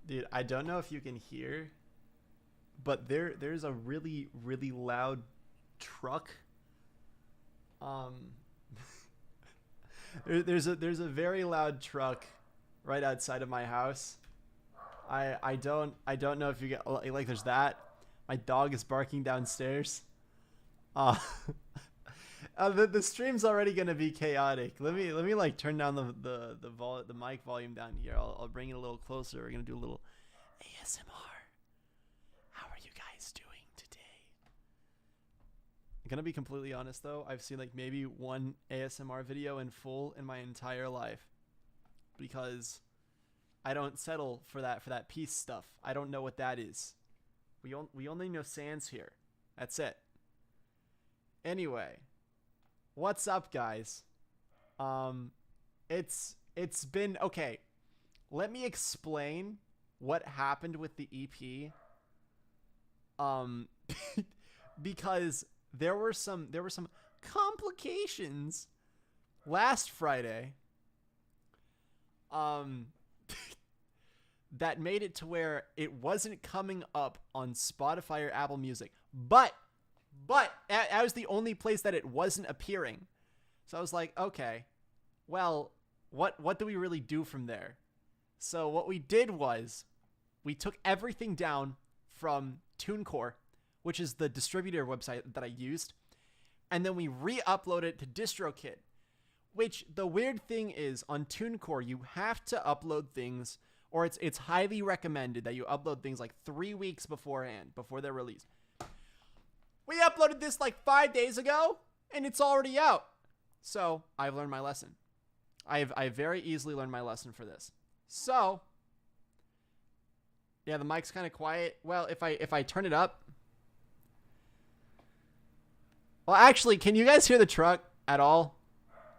Dude, I don't know if you can hear, but there's a really really loud truck. Um, there's a very loud truck right outside of my house. I don't know if you get like there's that. My dog is barking downstairs. Uh, the stream's already gonna be chaotic. Let me like turn down the mic volume down here. I'll bring it a little closer. We're gonna do a little ASMR. How are you guys doing today? I'm gonna be completely honest though. I've seen like maybe one ASMR video in full in my entire life because I don't settle for that peace stuff. I don't know what that is. We only know Sans here. That's it. Anyway, what's up, guys? Um, it's been okay. Let me explain what happened with the EP. Um, because there were some complications last Friday. Um, that made it to where it wasn't coming up on Spotify or Apple Music. But I was the only place that it wasn't appearing. So I was like, okay, well, what do we really do from there? So what we did was we took everything down from TuneCore, which is the distributor website that I used, and then we re-uploaded it to DistroKid, which the weird thing is on TuneCore, you have to upload things, or it's highly recommended that you upload things like 3 weeks beforehand, before they're released. We uploaded this like 5 days ago, and it's already out. So I've learned my lesson. I've very easily learned my lesson for this. So yeah, the mic's kind of quiet. Well, if I turn it up, well, actually, can you guys hear the truck at all?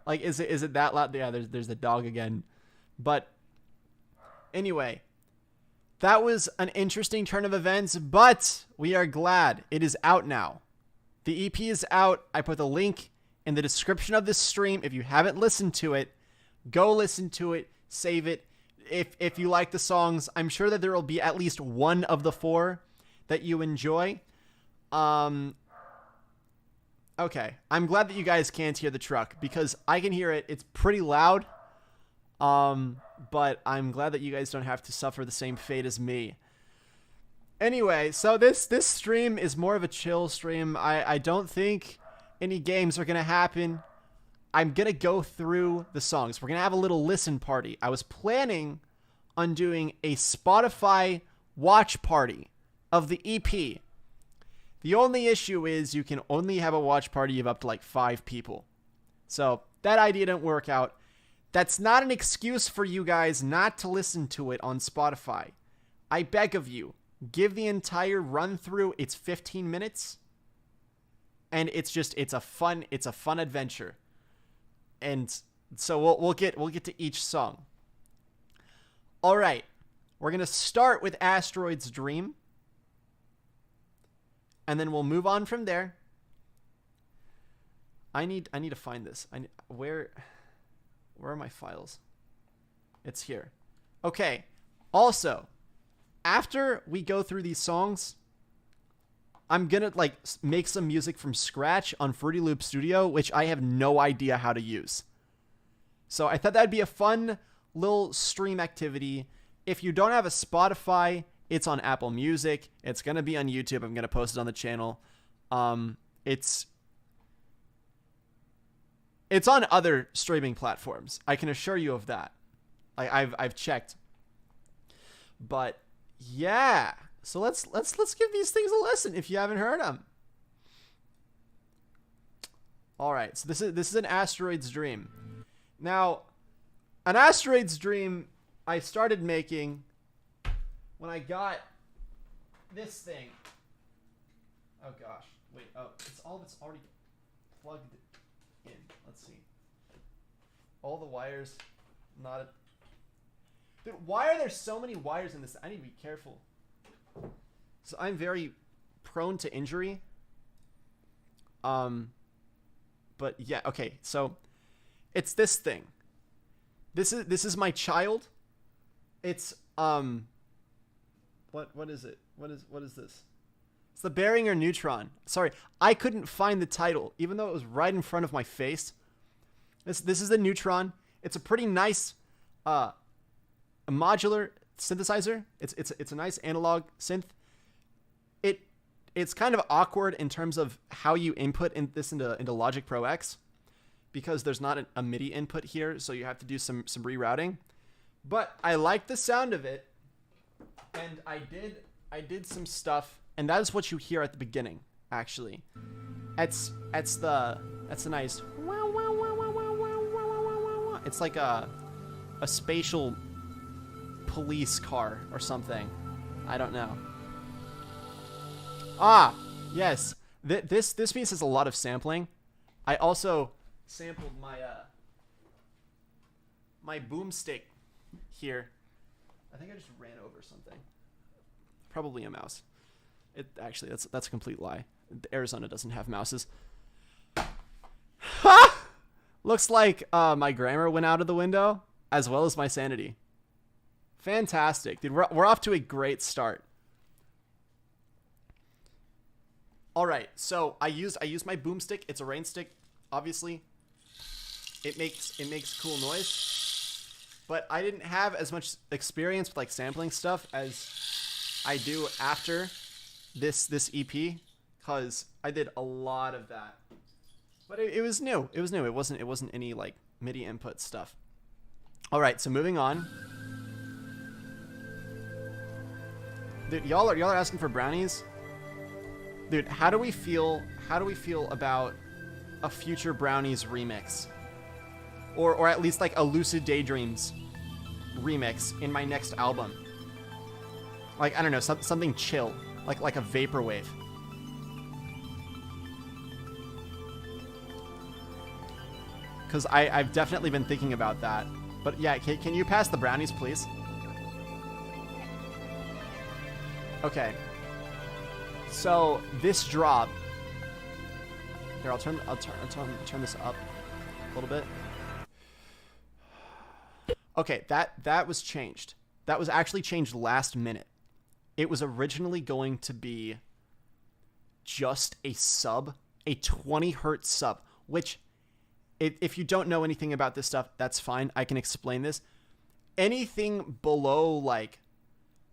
Like, is it that loud? Yeah, there's the dog again. But anyway, that was an interesting turn of events, but we are glad it is out now. The EP is out. I put the link in the description of this stream. If you haven't listened to it, go listen to it, save it. If you like the songs, I'm sure that there will be at least one of the four that you enjoy. Okay, I'm glad that you guys can't hear the truck because I can hear it. It's pretty loud. But I'm glad that you guys don't have to suffer the same fate as me. Anyway, so this stream is more of a chill stream. I don't think any games are going to happen. I'm going to go through the songs. We're going to have a little listen party. I was planning on doing a Spotify watch party of the EP. The only issue is you can only have a watch party of up to like 5 people. So that idea didn't work out. That's not an excuse for you guys not to listen to it on Spotify. I beg of you, give the entire run through. It's 15 minutes. And it's a fun adventure. And so we'll get to each song. All right. We're going to start with Asteroid's Dream. And then we'll move on from there. I need to find this. Where are my files? It's here. Okay. Also, after we go through these songs, I'm going to like make some music from scratch on Fruity Loop Studio, which I have no idea how to use. So I thought that'd be a fun little stream activity. If you don't have a Spotify, it's on Apple Music. It's going to be on YouTube. I'm going to post it on the channel. It's on other streaming platforms. I can assure you of that. I've checked. But yeah, so let's give these things a listen if you haven't heard them. All right, so this is an Asteroid's Dream. Now, an Asteroid's Dream I started making when I got this thing. Oh gosh, wait. Oh, it's already plugged in. Let's see. All the wires, not. Dude, why are there so many wires in this? I need to be careful. So I'm very prone to injury. But yeah, okay. So it's this thing. This is my child. It's What is it? What is this? It's the Behringer Neutron. Sorry, I couldn't find the title, even though it was right in front of my face. This is the Neutron. It's a pretty nice a modular synthesizer. It's a nice analog synth. It's kind of awkward in terms of how you input into Logic Pro X, because there's not a MIDI input here, so you have to do some rerouting. But I like the sound of it, and I did some stuff, and that is what you hear at the beginning. Actually, it's the nice. It's like a spatial police car or something. I don't know. Ah, yes. This piece has a lot of sampling. I also sampled my boomstick here. I think I just ran over something. Probably a mouse. Actually, that's a complete lie. Arizona doesn't have mouses. Ha! Looks like my grammar went out of the window, as well as my sanity. Fantastic, dude. We're off to a great start. All right, so I used my boomstick. It's a rain stick, obviously. It makes cool noise, but I didn't have as much experience with like sampling stuff as I do after this EP, because I did a lot of that. But it was new. It was new. It wasn't any like MIDI input stuff. All right, so moving on. Dude, y'all are asking for brownies. Dude, how do we feel about a future Brownies remix? Or at least like a Lucid Daydreams remix in my next album. Like, I don't know, something chill, like a vaporwave. Cuz I've definitely been thinking about that. But yeah, can you pass the brownies, please? Okay. So this drop. Here, I'll turn this up a little bit. Okay, that was changed. That was actually changed last minute. It was originally going to be just a sub, a 20 hertz sub, which if you don't know anything about this stuff, that's fine. I can explain this. Anything below like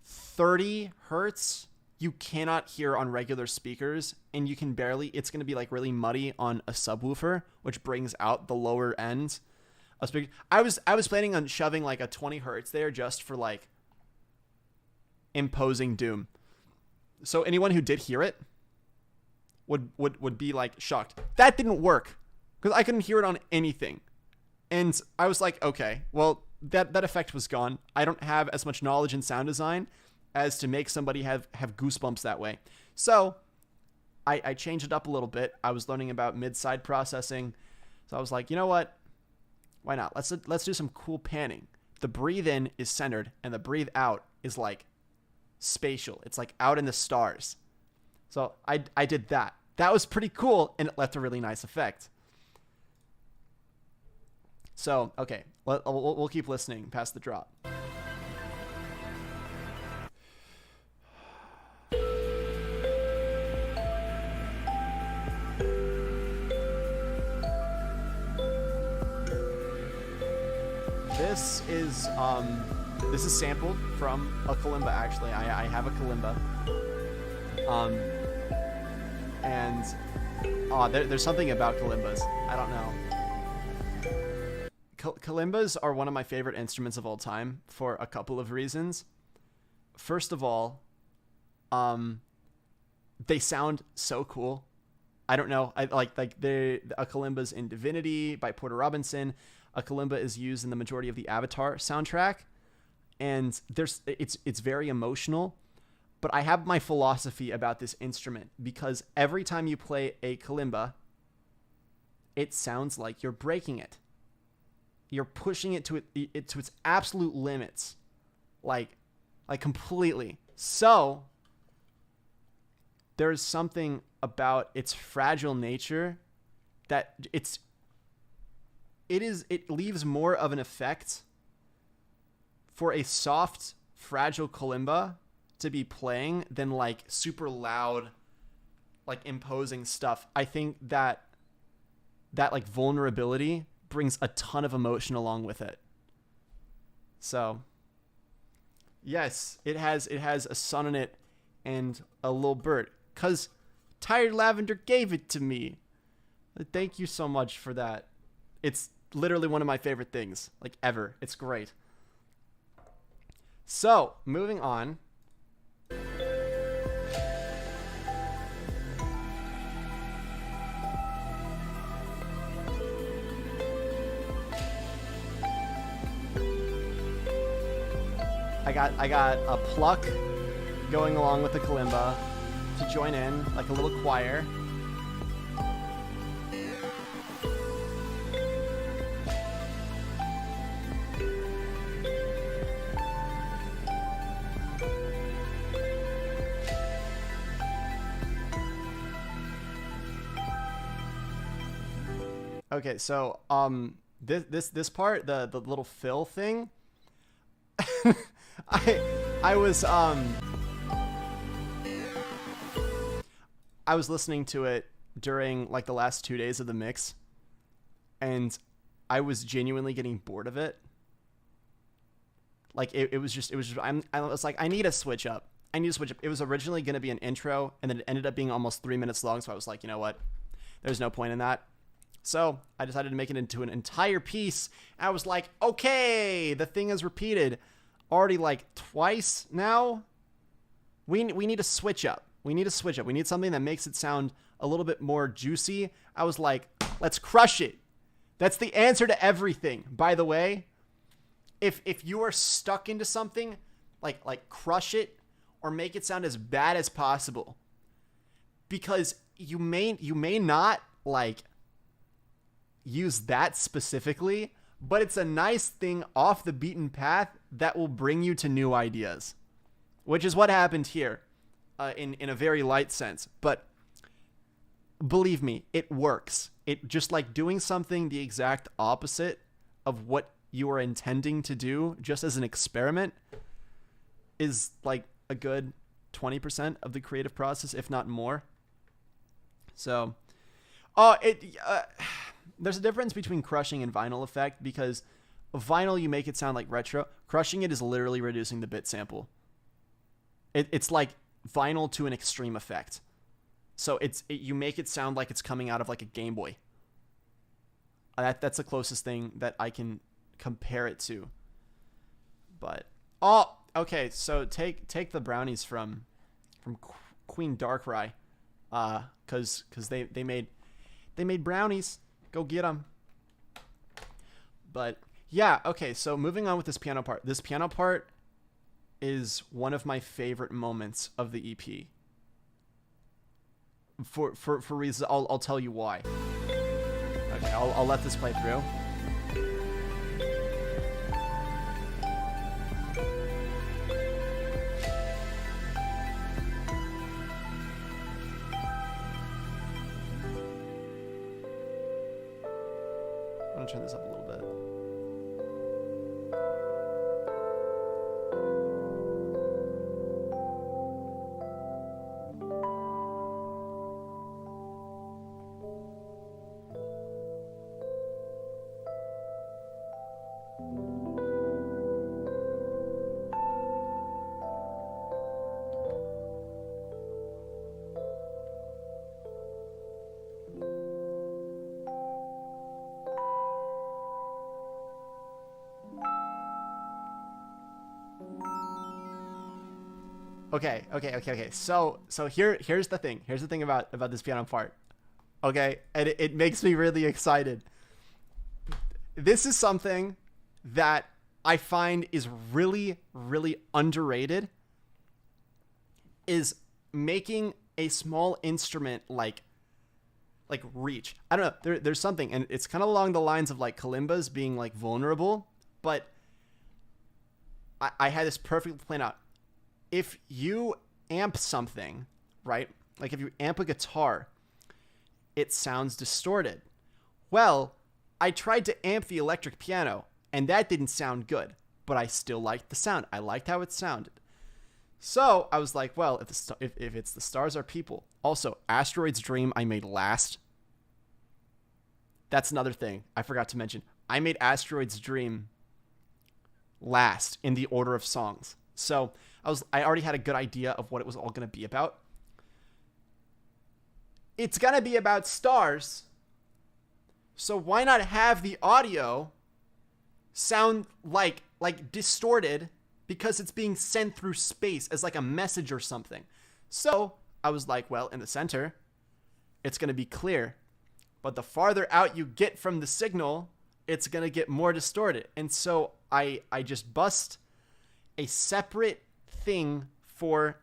30 hertz, you cannot hear on regular speakers, and you can barely, it's going to be like really muddy on a subwoofer, which brings out the lower ends of speakers. I was planning on shoving like a 20 hertz there just for like imposing doom. So anyone who did hear it would be like shocked. That didn't work because I couldn't hear it on anything. And I was like, okay, well, that effect was gone. I don't have as much knowledge in sound design as to make somebody have goosebumps that way. So I changed it up a little bit. I was learning about mid-side processing. So I was like, you know what? Why not? Let's do some cool panning. The breathe in is centered and the breathe out is like spatial. It's like out in the stars. So I did that. That was pretty cool, and it left a really nice effect. So, okay, we'll keep listening past the drop. This is sampled from a kalimba. Actually, I have a kalimba. There's something about kalimbas. I don't know. Kalimbas are one of my favorite instruments of all time for a couple of reasons. First of all, they sound so cool. I don't know. I like a kalimba's in Divinity by Porter Robinson. A kalimba is used in the majority of the Avatar soundtrack, and it's very emotional. But I have my philosophy about this instrument, because every time you play a kalimba, it sounds like you're breaking it. You're pushing it to its absolute limits, like completely. So there's something about its fragile nature that it leaves more of an effect for a soft, fragile kalimba to be playing than like super loud, like imposing stuff. I think that like vulnerability brings a ton of emotion along with it. So yes, it has a sun in it and a little bird, 'cause Tired Lavender gave it to me. Thank you so much for that. It's literally one of my favorite things, like, ever. It's great. So, moving on. I got a pluck going along with the kalimba to join in, like a little choir. Okay, so this part, the little fill thing, I was listening to it during like the last 2 days of the mix, and I was genuinely getting bored of it. Like it was just I was like, I need to switch up. It was originally going to be an intro, and then it ended up being almost 3 minutes long. So I was like, you know what? There's no point in that. So I decided to make it into an entire piece. I was like, okay, the thing is repeated already like twice now. We need to switch up. We need something that makes it sound a little bit more juicy. I was like, let's crush it. That's the answer to everything. By the way, if you are stuck into something, like crush it or make it sound as bad as possible. Because you may not like use that specifically, but it's a nice thing off the beaten path that will bring you to new ideas, which is what happened here, in a very light sense. But believe me, it works. It just like doing something the exact opposite of what you are intending to do, just as an experiment, is like a good 20% of the creative process, if not more. So, there's a difference between crushing and vinyl effect, because vinyl, you make it sound like retro. Crushing it is literally reducing the bit sample. It's like vinyl to an extreme effect. So you make it sound like it's coming out of like a Game Boy. That's the closest thing that I can compare it to. But okay, so take the brownies from Queen Darkrai, cause they made brownies. Go get them. But yeah, okay, so moving on with this piano part. This piano part is one of my favorite moments of the EP. For reasons, I'll tell you why. Okay, I'll let this play through. I'm gonna turn this up a little bit. Okay. So here's the thing. Here's the thing about this piano part. Okay, and it makes me really excited. This is something that I find is really, really underrated. Is making a small instrument like reach. I don't know. There's something, and it's kind of along the lines of like kalimbas being like vulnerable, but I had this perfectly planned out. If you amp something, right? Like if you amp a guitar, it sounds distorted. Well, I tried to amp the electric piano, and that didn't sound good, but I still liked the sound. I liked how it sounded. So I was like, well, if it's the stars are people. Also, Asteroid's Dream I made last. That's another thing I forgot to mention. I made Asteroid's Dream last in the order of songs. So I already had a good idea of what it was all going to be about. It's going to be about stars. So why not have the audio sound like distorted because it's being sent through space as like a message or something. So I was like, well, in the center, it's going to be clear. But the farther out you get from the signal, it's going to get more distorted. And so I just bust a separate thing for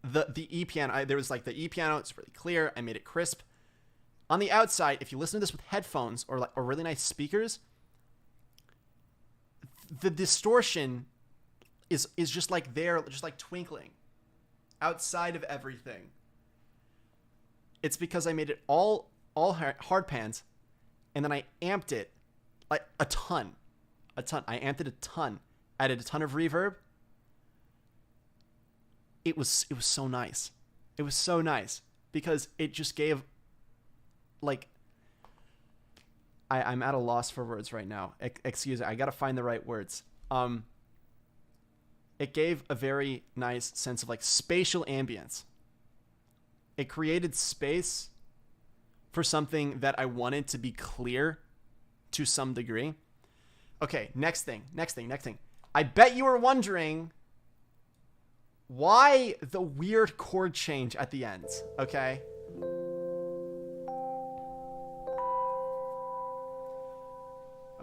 the E piano. There was like the E piano. It's really clear. I made it crisp. On the outside, if you listen to this with headphones or really nice speakers, the distortion is just like there, just like twinkling outside of everything. It's because I made it all hard pans, and then I amped it like a ton. I amped it a ton, added a ton of reverb. It was so nice. It was so nice because it just gave like. I'm at a loss for words right now. Excuse me. I got to find the right words. It gave a very nice sense of like spatial ambience. It created space for something that I wanted to be clear to some degree. Okay, next thing. I bet you were wondering why the weird chord change at the end, okay?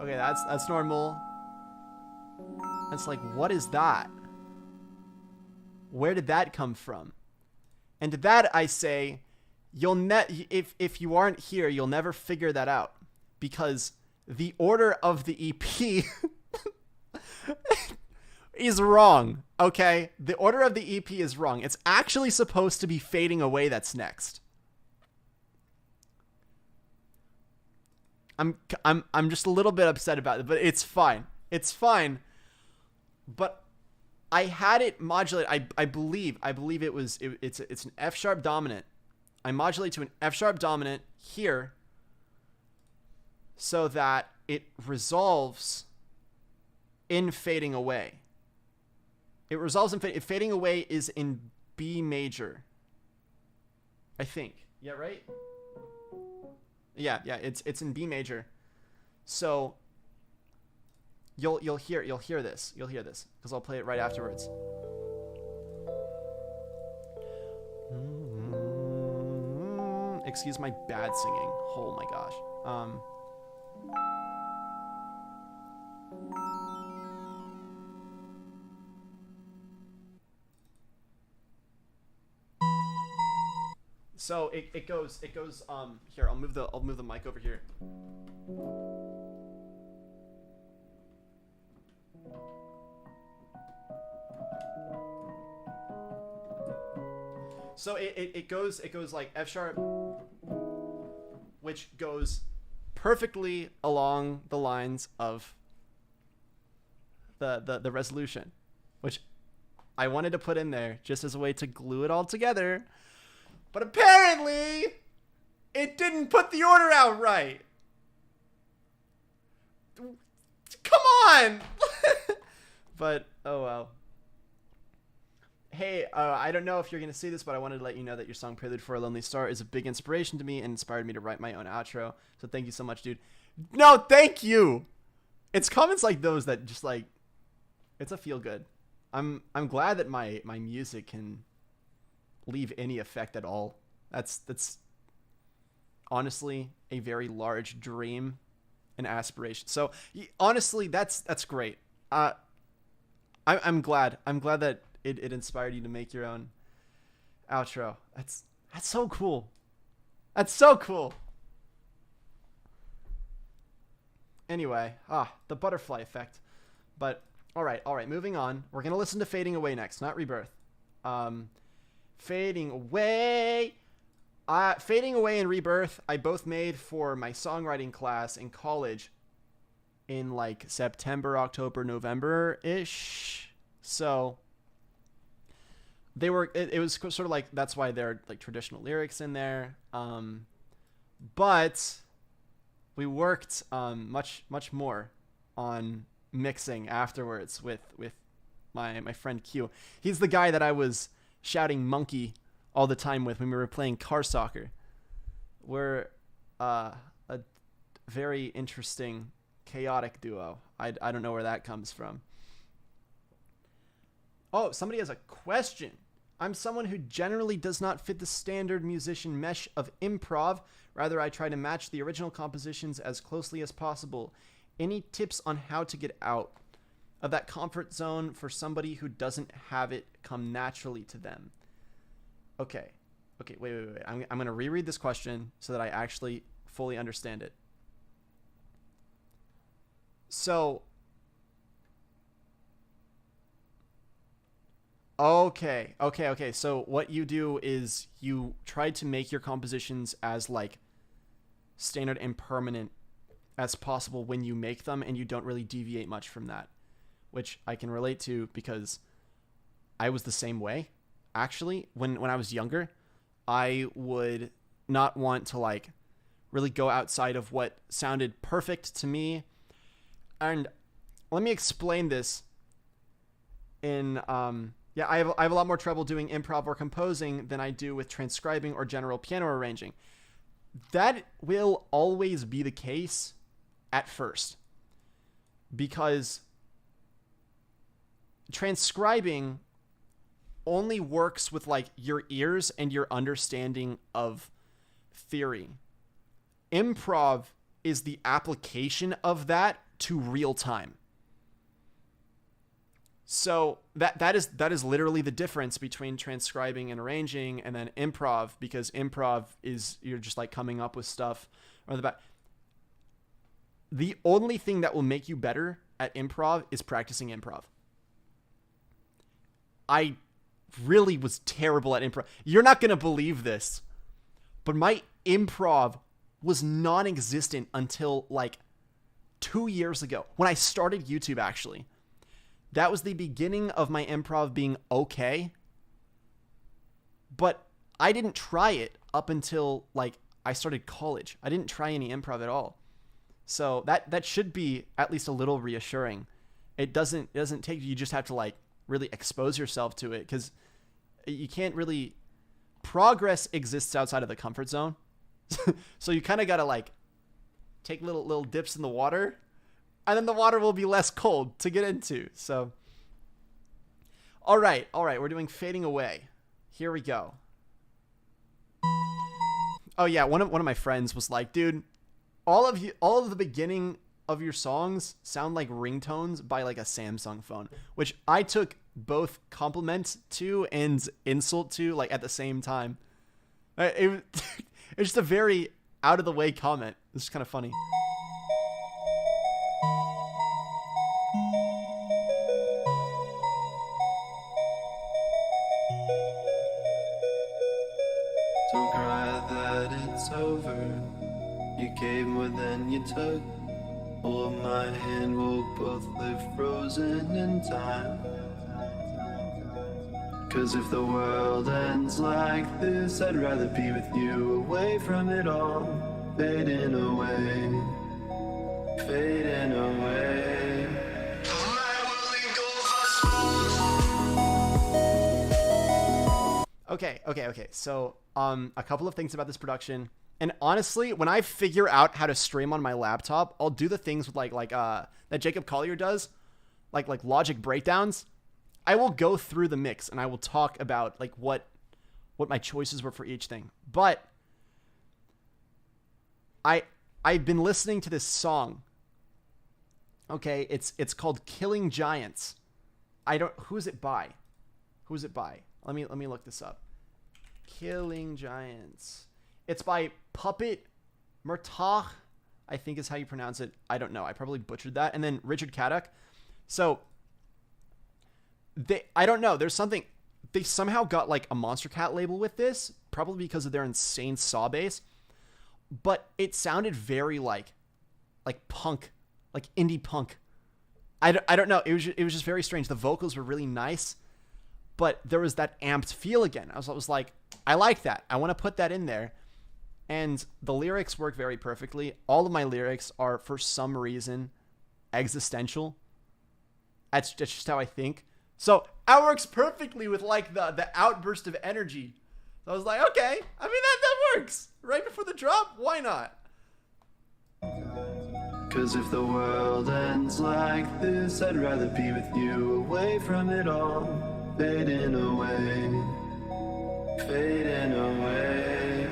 Okay, that's normal. It's like, what is that? Where did that come from? And to that I say, if you aren't here, you'll never figure that out, because the order of the EP is wrong. Okay, the order of the EP is wrong. It's actually supposed to be Fading Away that's next. I'm just a little bit upset about it, but it's fine. It's fine. But I had it modulate. I believe it's an F sharp dominant. I modulate to an F sharp dominant here so that it resolves in Fading Away. It resolves in Fading Away is in B major. I think. Yeah, right? Yeah, it's in B major. So you'll hear this because I'll play it right afterwards. Excuse my bad singing. Oh my gosh. So it goes here, I'll move the mic over here. So it goes like F sharp, which goes perfectly along the lines of the resolution, which I wanted to put in there just as a way to glue it all together. But apparently, it didn't put the order out right. Come on! But, oh well. Hey, I don't know if you're going to see this, but I wanted to let you know that your song Prelude for a Lonely Star is a big inspiration to me and inspired me to write my own outro. So thank you so much, dude. No, thank you! It's comments like those that just like, it's a feel good. I'm glad that my music can leave any effect at all. That's honestly a very large dream and aspiration. So honestly, that's great. I'm glad that it inspired you to make your own outro. That's so cool. That's so cool. Anyway, the butterfly effect. But all right, moving on. We're gonna listen to Fading Away next, not Rebirth. Fading Away. Fading Away and Rebirth, I both made for my songwriting class in college in like September, October, November-ish. So it was sort of like, that's why there are like traditional lyrics in there. But we worked much more on mixing afterwards with my friend Q. He's the guy that I was shouting monkey all the time with when we were playing car soccer. We're a very interesting, chaotic duo. I don't know where that comes from. Oh, somebody has a question. I'm someone who generally does not fit the standard musician mesh of improv. Rather, I try to match the original compositions as closely as possible. Any tips on how to get out of that comfort zone for somebody who doesn't have it come naturally to them? Okay, wait. I'm going to reread this question so that I actually fully understand it. So, okay. So what you do is you try to make your compositions as like standard and permanent as possible when you make them, and you don't really deviate much from that, which I can relate to because I was the same way. Actually, when I was younger, I would not want to like really go outside of what sounded perfect to me. And let me explain this in I have a lot more trouble doing improv or composing than I do with transcribing or general piano arranging. That will always be the case at first, because transcribing only works with like your ears and your understanding of theory. Improv is the application of that to real time. So that is literally the difference between transcribing and arranging and then improv, because improv is you're just like coming up with stuff on the back. The only thing that will make you better at improv is practicing improv. I really was terrible at improv. You're not going to believe this, but my improv was non-existent until like 2 years ago when I started YouTube, actually. That was the beginning of my improv being okay. But I didn't try it up until like I started college. I didn't try any improv at all. So that should be at least a little reassuring. It doesn't take, you just have to like really expose yourself to it, because you can't really, progress exists outside of the comfort zone. So you kind of got to like take little dips in the water, and then the water will be less cold to get into. So, all right, we're doing Fading Away. Here we go. Oh yeah, one of my friends was like, dude, all of the beginning of your songs sound like ringtones by like a Samsung phone, which I took both compliment to and insult to like at the same time. It's just a very out of the way comment. It's kind of funny. Don't cry that it's over. You gave more than you took. Hold my hand, we'll both live frozen in time. 'Cause if the world ends like this, I'd rather be with you, away from it all. Fading away, fading away. Okay. So, a couple of things about this production. And honestly, when I figure out how to stream on my laptop, I'll do the things with like that Jacob Collier does, like Logic breakdowns. I will go through the mix and I will talk about like what my choices were for each thing. But I've been listening to this song. Okay, it's called Killing Giants. Who's it by? Let me look this up. Killing Giants. It's by Puppet Murtagh, I think is how you pronounce it. I don't know. I probably butchered that. And then Richard Caddock. So I don't know. There's something, they somehow got like a Monster Cat label with this, probably because of their insane saw bass. But it sounded very like punk, like indie punk. I don't know. It was just very strange. The vocals were really nice. but there was that amped feel again. I was like, I like that. I want to put that in there. And the lyrics work very perfectly. All of my lyrics are, for some reason, existential. That's just how I think. So that works perfectly with like the outburst of energy. So I was like, okay, I mean, that works. Right before the drop, why not? 'Cause if the world ends like this, I'd rather be with you, away from it all, fading away, fading away.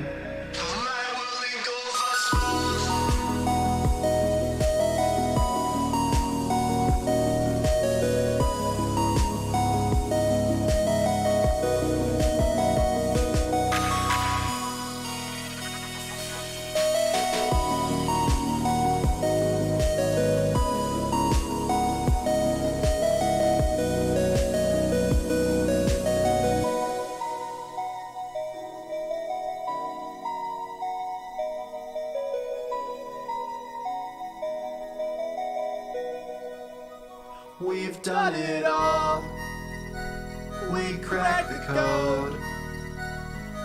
We've done it all. We cracked the code.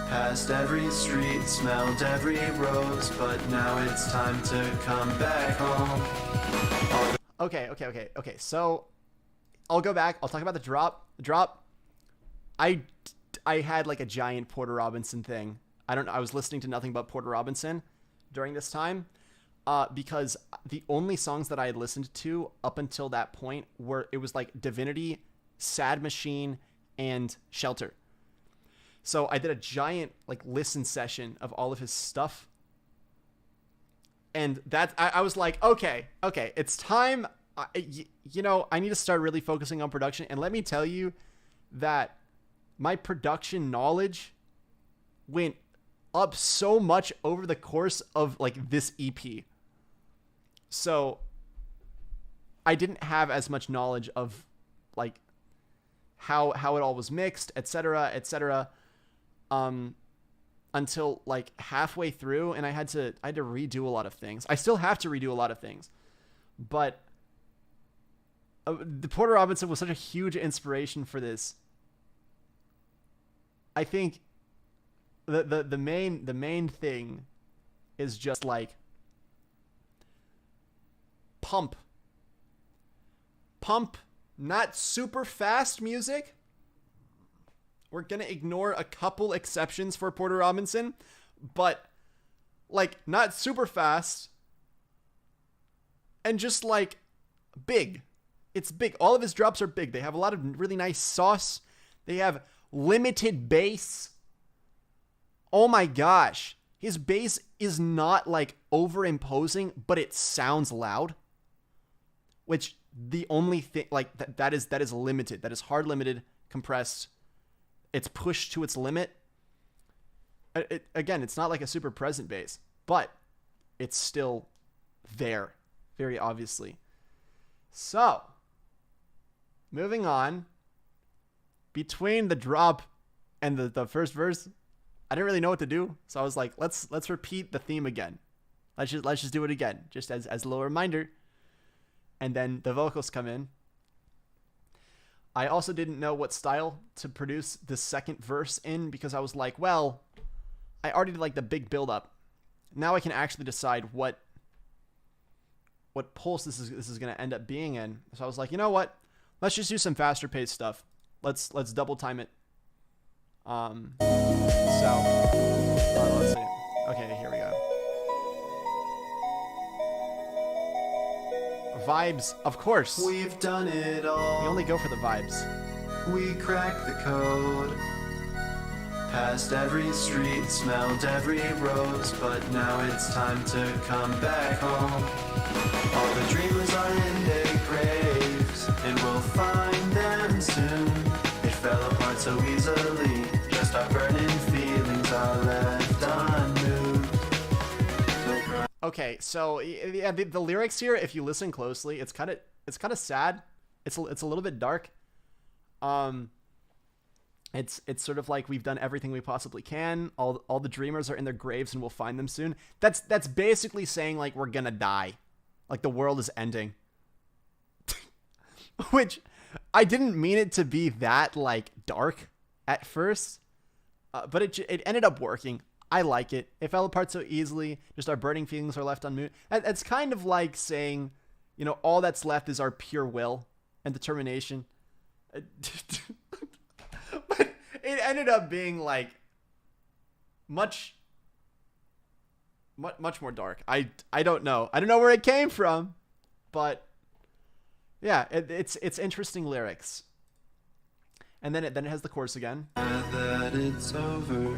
Passed every street, smelled every rose, but now it's time to come back home. Okay. So I'll go back. I'll talk about the drop. The drop. I had like a giant Porter Robinson thing. I was listening to nothing but Porter Robinson during this time. Because the only songs that I had listened to up until that point it was like Divinity, Sad Machine, and Shelter. So I did a giant like listen session of all of his stuff. And I was like, okay, it's time. I need to start really focusing on production. And let me tell you that my production knowledge went up so much over the course of like this EP. So I didn't have as much knowledge of like how it all was mixed, etc., until like halfway through, and I had to redo a lot of things. I still have to redo a lot of things, but the Porter Robinson was such a huge inspiration for this. I think the main thing is just like pump, not super fast music. We're going to ignore a couple exceptions for Porter Robinson, but like not super fast and just like big. It's big. All of his drops are big. They have a lot of really nice sauce. They have limited bass. Oh my gosh. His bass is not like overimposing, but it sounds loud. Which the only thing like that is limited. That is hard limited, compressed. It's pushed to its limit. Again, it's not like a super present bass, but it's still there, very obviously. So, moving on. Between the drop and the first verse, I didn't really know what to do, so I was like, let's repeat the theme again. Let's just do it again, just as a little reminder. And then the vocals come in. I also didn't know what style to produce the second verse in because I was like, well, I already did like the big build up. Now I can actually decide what pulse this is going to end up being in. So I was like, you know what? Let's just do some faster paced stuff. Let's double time it. Let's see. Okay, here we go. Vibes, of course. We've done it all. We only go for the vibes. We cracked the code. Passed every street, smelled every rose, but now it's time to come back home. All the dreamers are in their graves, and we'll find them soon. It fell apart so easily, just our burning feelings are left unmoved. Okay, so yeah, the lyrics here, if you listen closely, it's kind of sad. It's a little bit dark. It's sort of like we've done everything we possibly can. All the dreamers are in their graves and we'll find them soon. That's basically saying like we're gonna die, like the world is ending. Which I didn't mean it to be that like dark at first, but it ended up working. I like it. It fell apart so easily. Just our burning feelings are left unmoved. It's kind of like saying, you know, all that's left is our pure will and determination. But it ended up being like much more dark. I don't know. I don't know where it came from, but yeah, it's interesting lyrics. And then it has the chorus again. That it's over.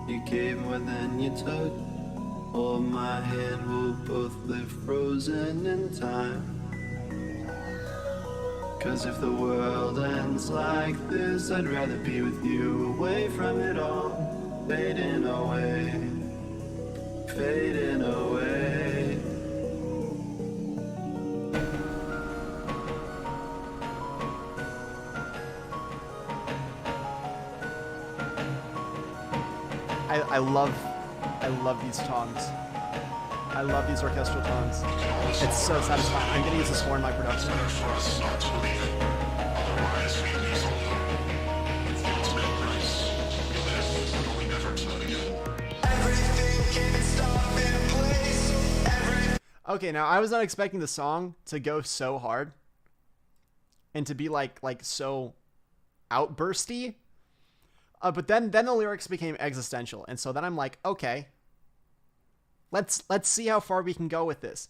You gave more than you took. Hold my hand, we'll both live frozen in time. 'Cause if the world ends like this, I'd rather be with you, away from it all, fading away, fading away. I love these tones. I love these orchestral tones. It's so satisfying. I'm gonna use this more in my production. Okay, now I was not expecting the song to go so hard and to be like so outbursty. But then the lyrics became existential, and so then I'm like, okay, let's see how far we can go with this.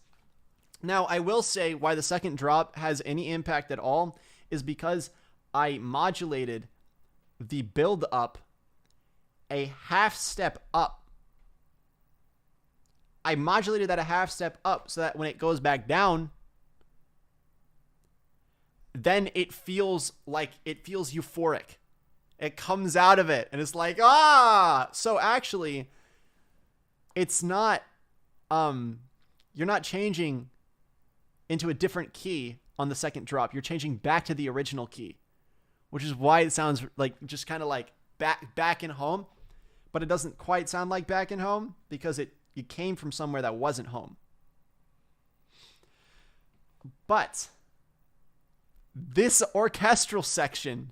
Now, I will say why the second drop has any impact at all is because I modulated the build up a half step up. I modulated that a half step up so that when it goes back down, then it feels euphoric. It comes out of it and it's like, ah! So actually, it's not, you're not changing into a different key on the second drop. You're changing back to the original key, which is why it sounds like just kind of like back in home, but it doesn't quite sound like back in home because you came from somewhere that wasn't home. But this orchestral section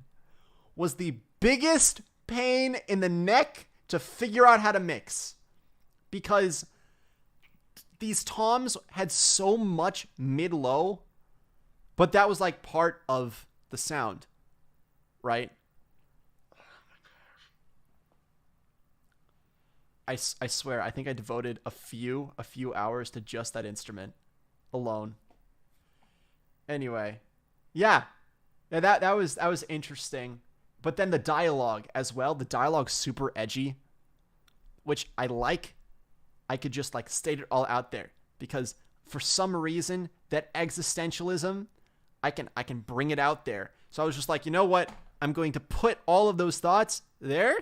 was the biggest pain in the neck to figure out how to mix, because these toms had so much mid-low, but that was like part of the sound, right? I swear, I think I devoted a few hours to just that instrument alone. Anyway, yeah, that was interesting. But then the dialogue as well. The dialogue's super edgy, which I like. I could just like state it all out there because for some reason that existentialism, I can bring it out there. So I was just like, you know what? I'm going to put all of those thoughts there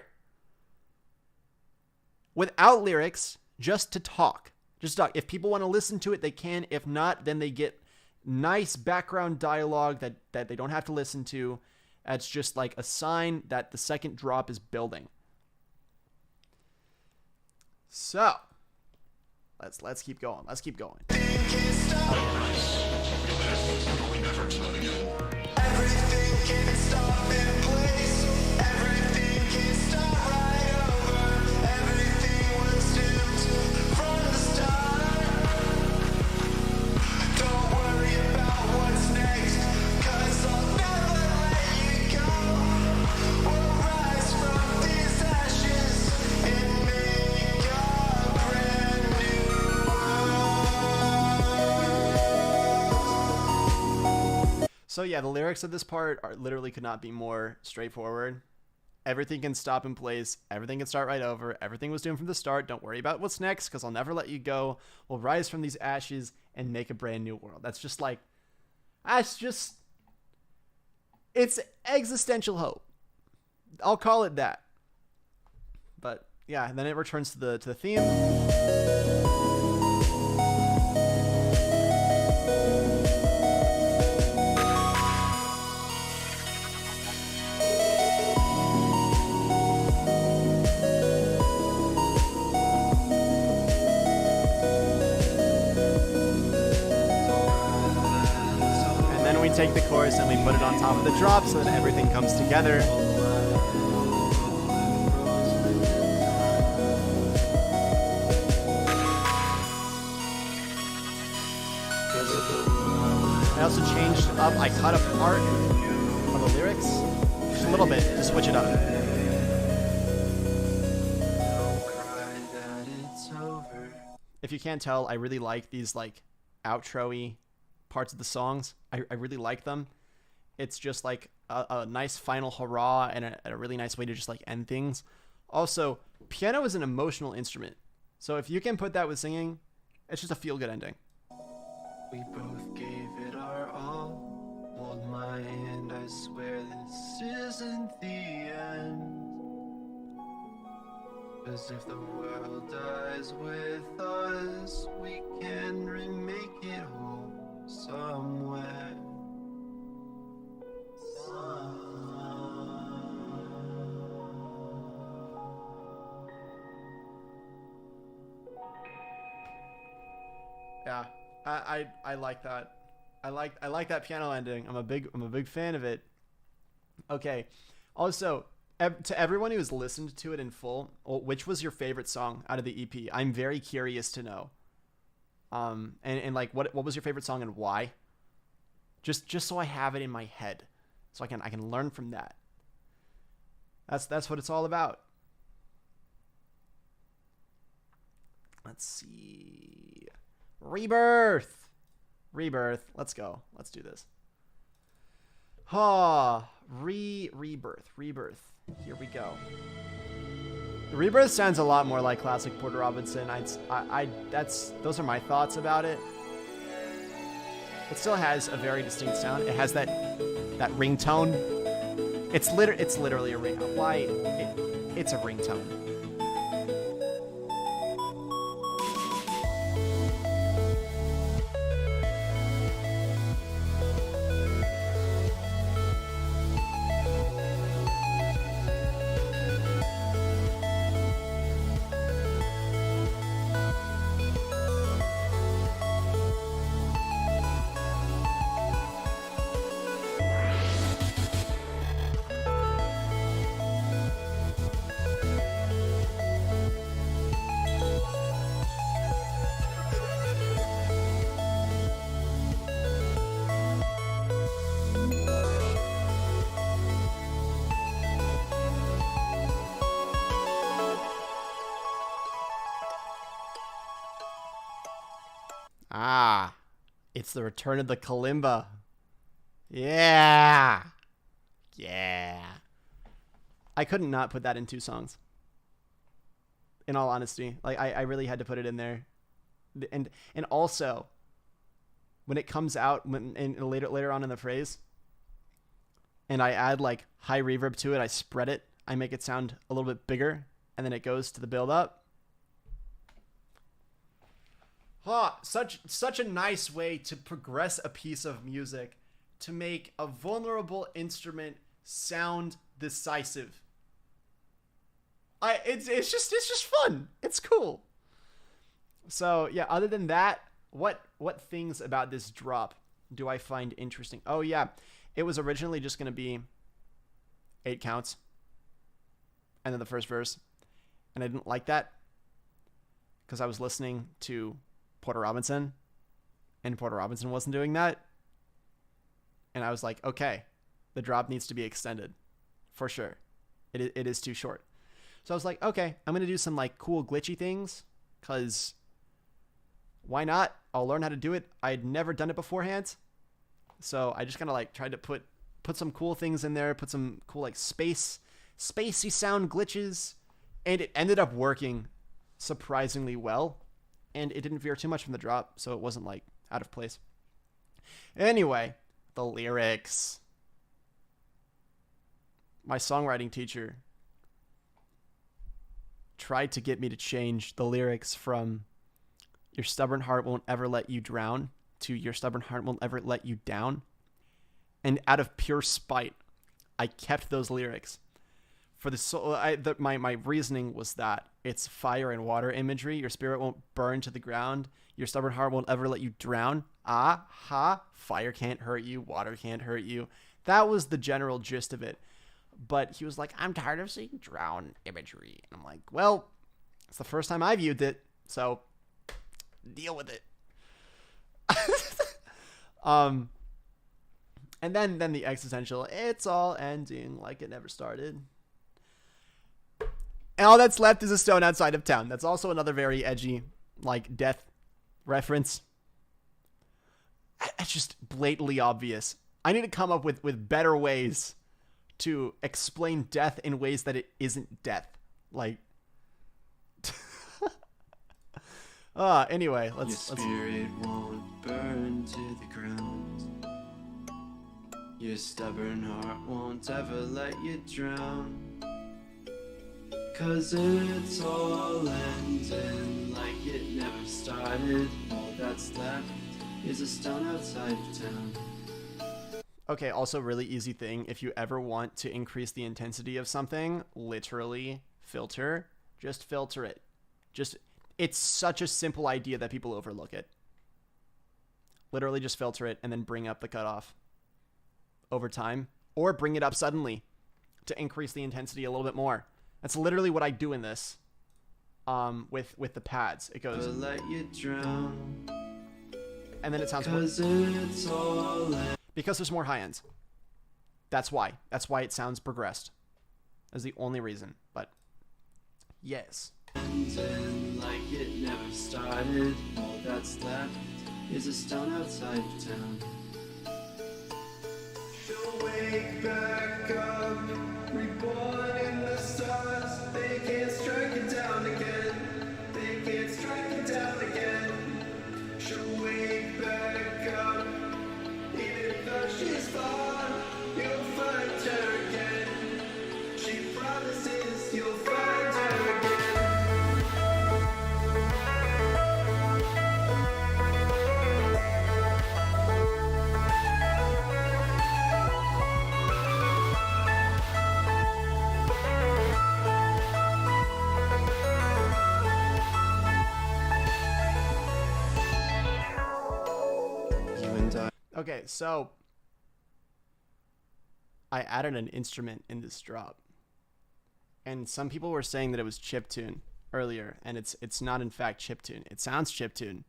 without lyrics, just to talk. Just talk. If people want to listen to it, they can. If not, then they get nice background dialogue that they don't have to listen to. It's just like a sign that the second drop is building. So, let's keep going. Let's keep going. So yeah, the lyrics of this part literally could not be more straightforward. Everything can stop in place. Everything can start right over. Everything was doomed from the start. Don't worry about what's next, because I'll never let you go. We'll rise from these ashes and make a brand new world. It's existential hope. I'll call it that. But yeah, and then it returns to the theme. take the chorus and we put it on top of the drop so that everything comes together. I also changed up, I cut a part of the lyrics, just a little bit, to switch it up. If you can't tell, I really like these like outro-y parts of the songs. I really like them. It's just like a nice final hurrah and a really nice way to just like end things. Also, piano is an emotional instrument. So if you can put that with singing, it's just a feel-good ending. We both gave it our all. Hold my hand, I swear this isn't the end. 'Cause if the world dies with us, we can remake it whole somewhere. Yeah, I like that. I like that piano ending. I'm a big fan of it. Okay. Also, to everyone who has listened to it in full, which was your favorite song out of the EP? I'm very curious to know. And like what was your favorite song and why? Just so I have it in my head, so I can learn from that. That's what it's all about. Let's see. Rebirth. Let's go. Let's do this. Rebirth. Here we go. Rebirth sounds a lot more like classic Porter Robinson. Those are my thoughts about it. It still has a very distinct sound. It has that ringtone. It's literally a ring. Why? It's a ringtone. It's the return of the kalimba. Yeah. I couldn't not put that in 2 songs. In all honesty, like I really had to put it in there, and also when it comes out later on in the phrase, and I add like high reverb to it, I spread it, I make it sound a little bit bigger, and then it goes to the build up. Such a nice way to progress a piece of music, to make a vulnerable instrument sound decisive. It's just fun. It's cool. So yeah, other than that, what things about this drop do I find interesting? Oh yeah, it was originally just gonna be 8 counts, and then the first verse, and I didn't like that because I was listening to Porter Robinson, and Porter Robinson wasn't doing that, and I was like, okay, the drop needs to be extended for sure. It is too short. So I was like, okay, I'm gonna do some like cool glitchy things, cause why not? I'll learn how to do it. I'd never done it beforehand, so I just kind of like tried to put some cool things in there, put some cool like spacey sound glitches, and it ended up working surprisingly well. And it didn't veer too much from the drop, so it wasn't like out of place. Anyway, the lyrics. My songwriting teacher tried to get me to change the lyrics from "Your stubborn heart won't ever let you drown" to "Your stubborn heart won't ever let you down." And out of pure spite, I kept those lyrics. for the soul, my reasoning was that it's fire and water imagery. Your spirit won't burn to the ground. Your stubborn heart won't ever let you drown. Aha! Fire can't hurt you. Water can't hurt you. That was the general gist of it. But he was like, I'm tired of seeing drown imagery. And I'm like, well, it's the first time I've used it, so deal with it. And then the existential, it's all ending like it never started. And all that's left is a stone outside of town. That's also another very edgy, like, death reference. It's just blatantly obvious. I need to come up with better ways to explain death in ways that it isn't death. Like, anyway, Your spirit won't burn to the ground. Your stubborn heart won't ever let you drown. 'Cause it's all ending like it never started. All that's left is a stone outside of town. Okay, also really easy thing. If you ever want to increase the intensity of something, literally filter. Just filter it. It's such a simple idea that people overlook it. Literally just filter it and then bring up the cutoff over time. Or bring it up suddenly to increase the intensity a little bit more. That's literally what I do in this with the pads. It goes... Let you drown. And then it sounds... 'Cause it's all because there's more high ends. That's why. That's why it sounds progressed. That's the only reason. But yes. ending like it never started. All that's left is a stone outside of town. She'll wake back up, reborn in the stars. They can't strike it down again. They can't strike it down again. She'll wake back up, even though she's far. You'll find her again. She promises you'll find her again. Okay, so I added an instrument in this drop. And some people were saying that it was chiptune earlier, and it's not in fact chiptune. It sounds chiptune.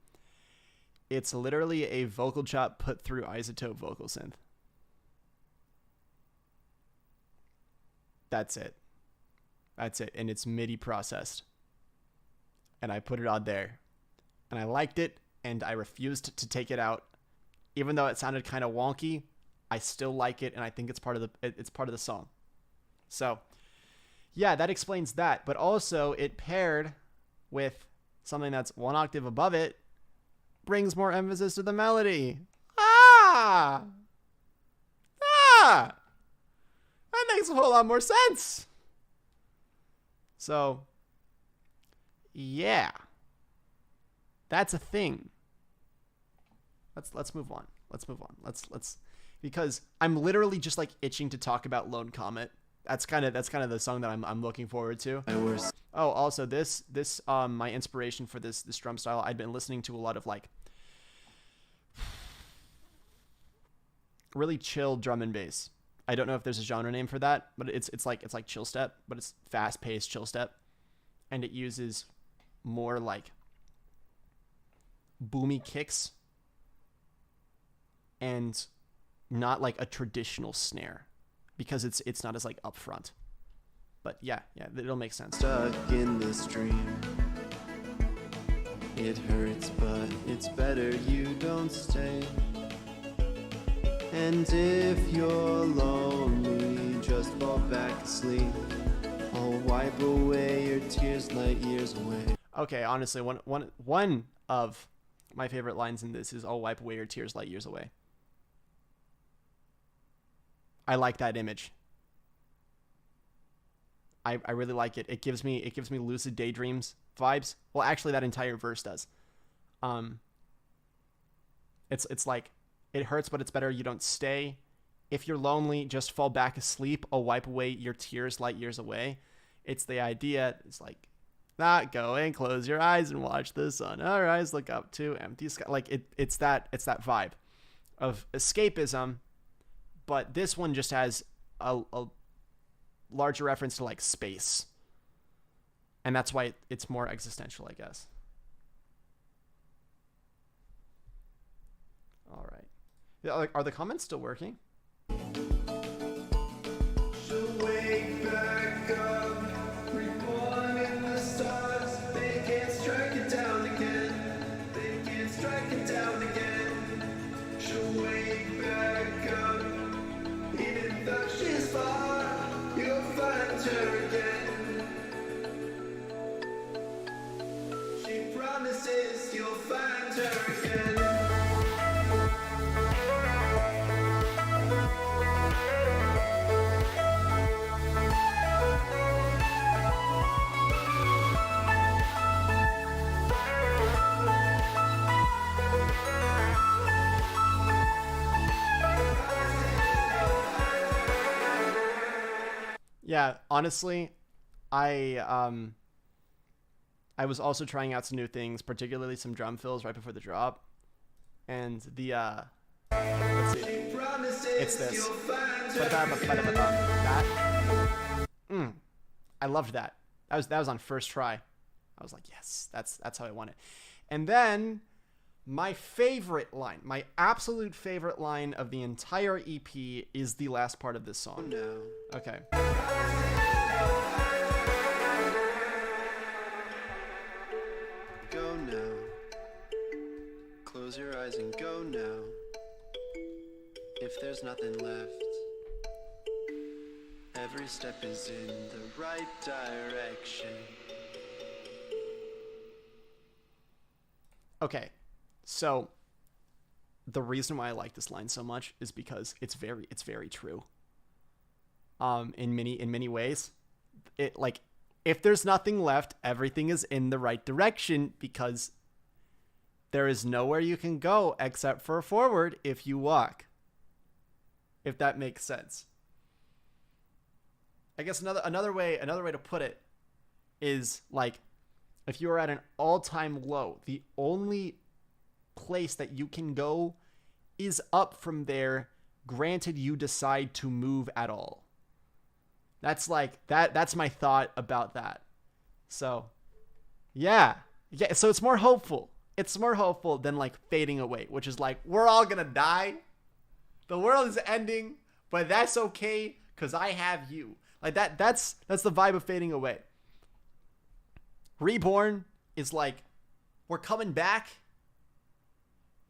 It's literally a vocal chop put through iZotope vocal synth. That's it. That's it. And it's MIDI processed. And I put it on there. And I liked it, and I refused to take it out. Even though it sounded kind of wonky, I still like it, and I think it's part of the song. So, yeah, that explains that. But also, it paired with something that's one octave above it, brings more emphasis to the melody. That makes a whole lot more sense. So, yeah, that's a thing. Let's move on. Let's because I'm literally just like itching to talk about Lone Comet. That's kind of the song that I'm looking forward to. Oh, also this my inspiration for this drum style, I'd been listening to a lot of like really chill drum and bass. I don't know if there's a genre name for that, but it's like chill step, but it's fast-paced chill step, and it uses more like boomy kicks and not like a traditional snare because it's not as like upfront. But yeah, it'll make sense. Stuck in the stream. It hurts, but it's better you don't stay. And if you're lonely, just fall back asleep. I'll wipe away your tears light years away. Okay, honestly, one of my favorite lines in this is "I'll wipe away your tears light years away." I like that image. I really like it. It gives me lucid daydreams vibes. Well, actually, that entire verse does. It's like it hurts, but it's better you don't stay. if you're lonely, just fall back asleep. I'll wipe away your tears light years away. It's the idea. It's like, not going, close your eyes and watch the sun. Our eyes look up to empty sky. Like it's that vibe of escapism, but this one just has a larger reference to like space. And that's why it's more existential, I guess. All right. Yeah, are the comments still working? She'll wake back up, reborn in the stars. They can't strike it down again. They can't strike it down again. She'll wake back up, even though she's far. You'll find her again. She promises you'll find her again. Yeah, honestly, I was also trying out some new things, particularly some drum fills right before the drop. And the let's see. It's this. That. I loved that. That was on first try. I was like, yes, that's how I want it. And then my favorite line, my absolute favorite line of the entire EP is the last part of this song. No. Okay. Go now. Close your eyes and go now. If there's nothing left, every step is in the right direction. Okay. So the reason why I like this line so much is because it's very true. In many ways, it like if there's nothing left, everything is in the right direction because there is nowhere you can go except for forward if you walk. If that makes sense. I guess another way to put it is like if you are at an all-time low, the only place that you can go is up from there, granted you decide to move at all. That's like that's my thought about that. So yeah, so it's more hopeful. It's more hopeful than like fading away, which is like we're all gonna die, the world is ending, but that's okay because I have you. Like that's the vibe of fading away. Reborn is like we're coming back,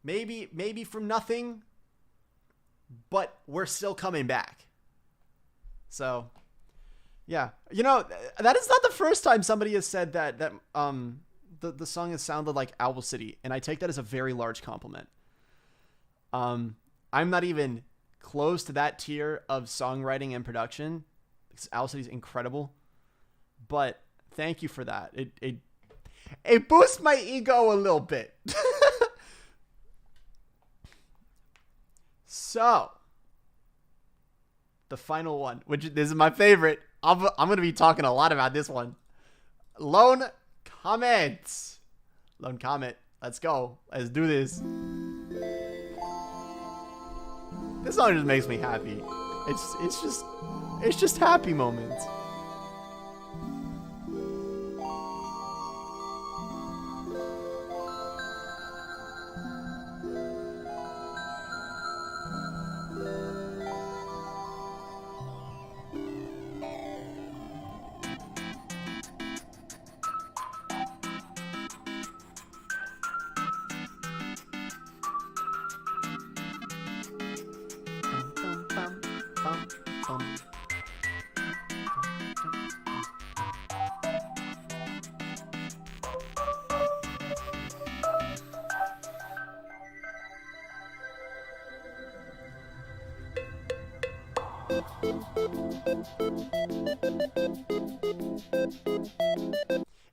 maybe from nothing, but we're still coming back. So yeah, you know, that is not the first time somebody has said that the song has sounded like Owl City, and I take that as a very large compliment. I'm not even close to that tier of songwriting and production. Owl City is incredible, but thank you for that. It boosts my ego a little bit. So the final one, which this is my favorite. I'm going to be talking a lot about this one. Lone Comet. Lone Comet. Let's go. Let's do this. This song just makes me happy. It's just happy moments.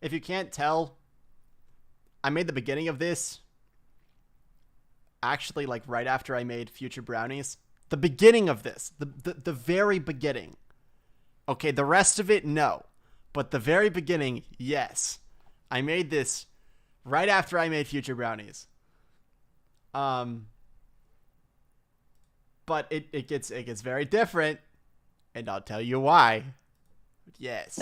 If you can't tell, I made the beginning of this actually like right after I made Future Brownies. The beginning of this, the very beginning. Okay, the rest of it, no. But the very beginning, yes. I made this right after I made Future Brownies. But it gets very different, and I'll tell you why. Yes.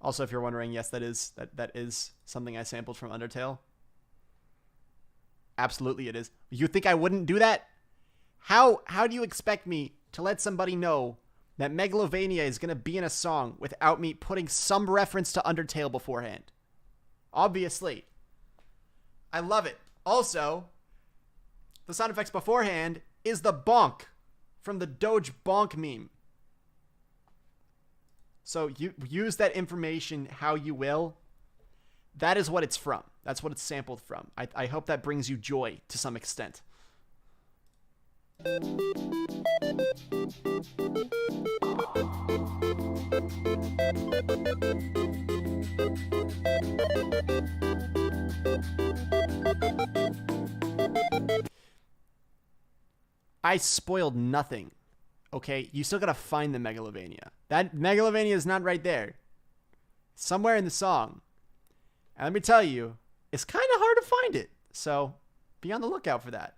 Also, if you're wondering, yes, that is something I sampled from Undertale. Absolutely it is. You think I wouldn't do that? How do you expect me to let somebody know that Megalovania is going to be in a song without me putting some reference to Undertale beforehand? Obviously. I love it. Also, the sound effects beforehand is the bonk from the Doge bonk meme. So you use that information how you will. That is what it's from. That's what it's sampled from. I hope that brings you joy to some extent. I spoiled nothing. Okay, you still gotta find the Megalovania. That Megalovania is not right there. Somewhere in the song. And let me tell you, it's kind of hard to find it. So, be on the lookout for that.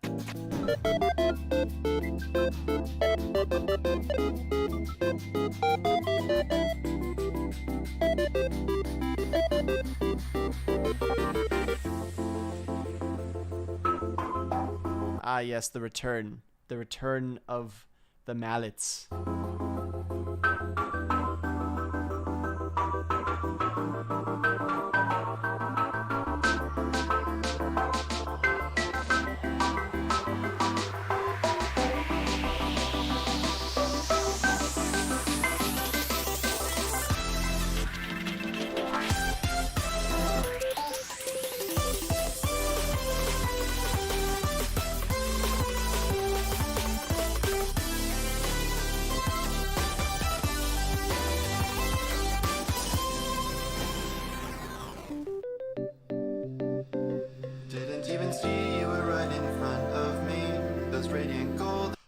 Ah, yes, the return. The return of the mallets.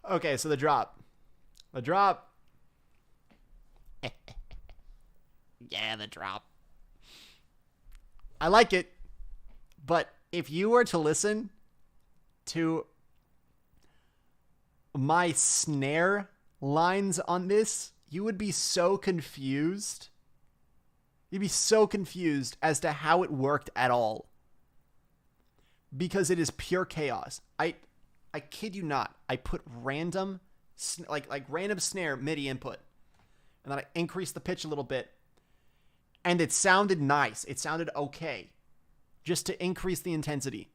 Okay, so the drop. The drop. Yeah, the drop. I like it, but if you were to listen to my snare lines on this, you would be so confused. You'd be so confused as to how it worked at all. Because it is pure chaos. I kid you not. I put random, like random snare MIDI input, and then I increased the pitch a little bit, and it sounded nice. It sounded okay, just to increase the intensity.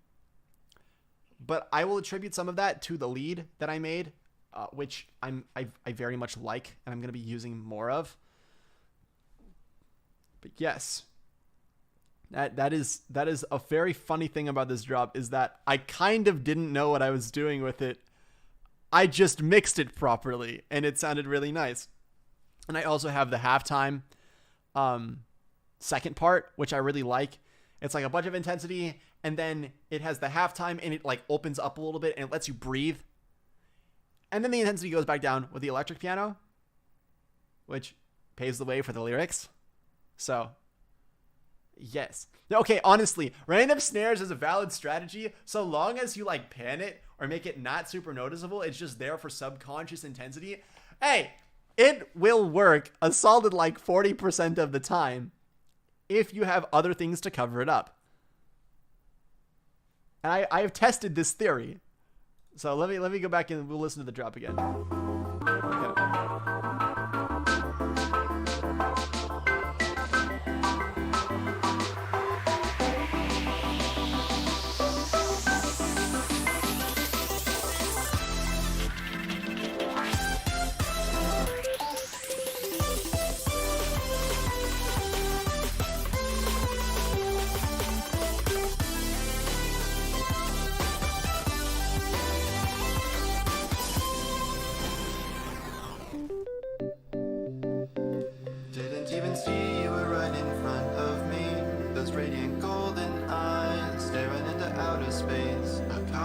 But I will attribute some of that to the lead that I made, which I very much like, and I'm gonna be using more of. But yes. That is a very funny thing about this drop, is that I kind of didn't know what I was doing with it. I just mixed it properly, and it sounded really nice. And I also have the halftime second part, which I really like. It's like a bunch of intensity, and then it has the halftime, and it like opens up a little bit, and it lets you breathe. And then the intensity goes back down with the electric piano, which paves the way for the lyrics. So... yes. Okay, honestly, random snares is a valid strategy so long as you like pan it or make it not super noticeable. It's just there for subconscious intensity. Hey, it will work a solid like 40% of the time if you have other things to cover it up. And I have tested this theory. So let me go back and we'll listen to the drop again. Okay.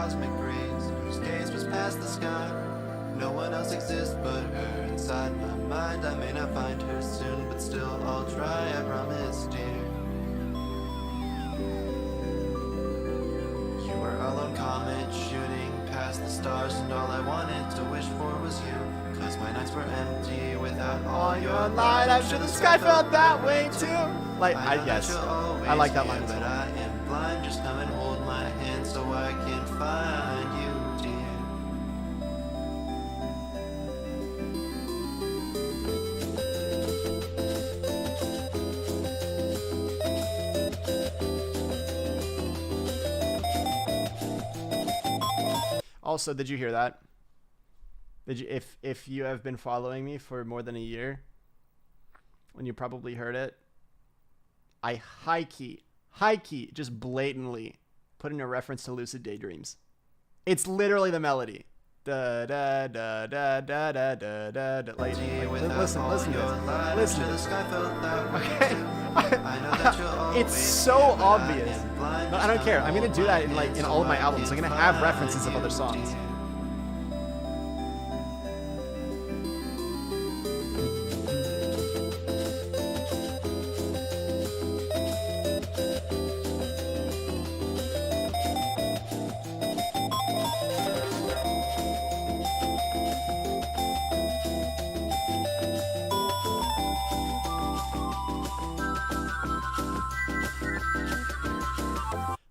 cosmic breeze whose gaze was past the sky. No one else exists but her inside my mind. I may not find her soon, but still I'll try, I promise, dear. You were a lone comet shooting past the stars, and all I wanted to wish for was you. Cause my nights were empty without all your light. I'm sure the sky felt that way too. Like, yes, I like that line as but well. I am blind. Just come and hold my hand so I can find you, dear. Also, did you hear that? Did you, if you have been following me for more than a year, when you probably heard it, I high key, just blatantly put in a reference to Lucid Daydreams. It's literally the melody. Da da da da da da da da da. Like, listen to this. Listen to this. Okay. It's so obvious. No, I don't care. I'm gonna do that in all of my albums. I'm gonna have references of other songs.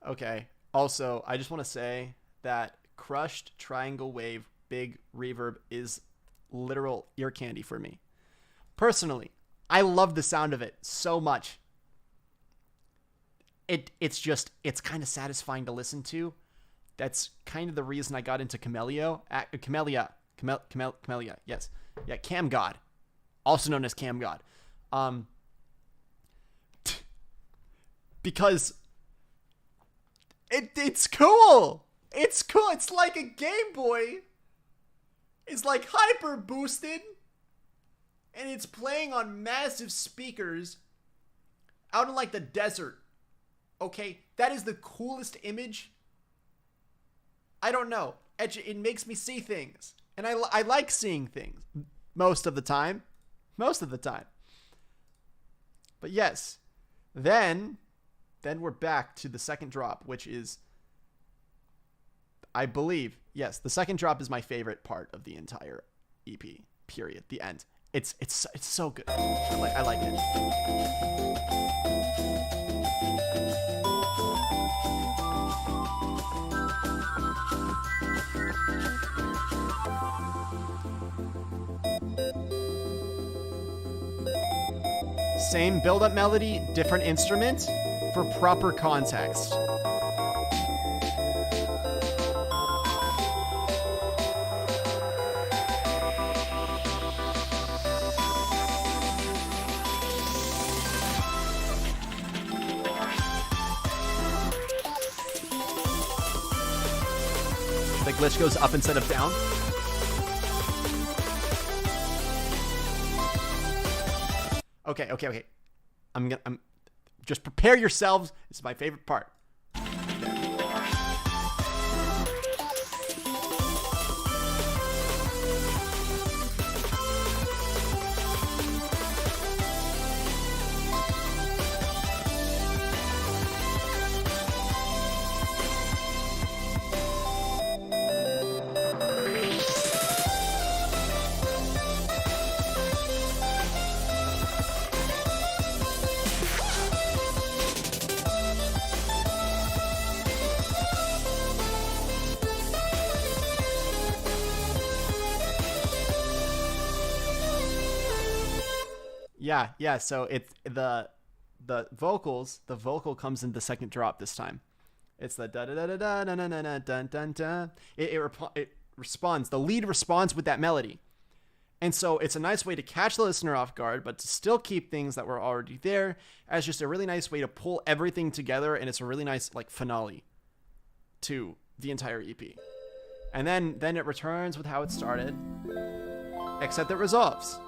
Okay. Also, I just want to say that Crushed Triangle Wave Big Reverb is literal ear candy for me. Personally, I love the sound of it so much. It's kind of satisfying to listen to. That's kind of the reason I got into Camellia. Yes. Yeah, Cam God. Also known as Cam God. Because it's cool. It's cool. It's like a Game Boy. It's like hyper boosted. And it's playing on massive speakers out in like the desert. Okay? That is the coolest image. I don't know. It makes me see things. And I like seeing things. Most of the time. But yes. Then we're back to the second drop, which is, I believe, yes, the second drop is my favorite part of the entire EP. Period. The end. It's so good. I like it. Same build-up melody, different instrument for proper context. The glitch goes up instead of down. Okay. I'm just prepare yourselves. This is my favorite part. Yeah. So it's the vocals. The vocal comes in the second drop this time. It's the da da da da da da da da da da. It responds. The lead responds with that melody, and so it's a nice way to catch the listener off guard, but to still keep things that were already there as just a really nice way to pull everything together, and it's a really nice like finale to the entire EP. And then it returns with how it started, except it resolves.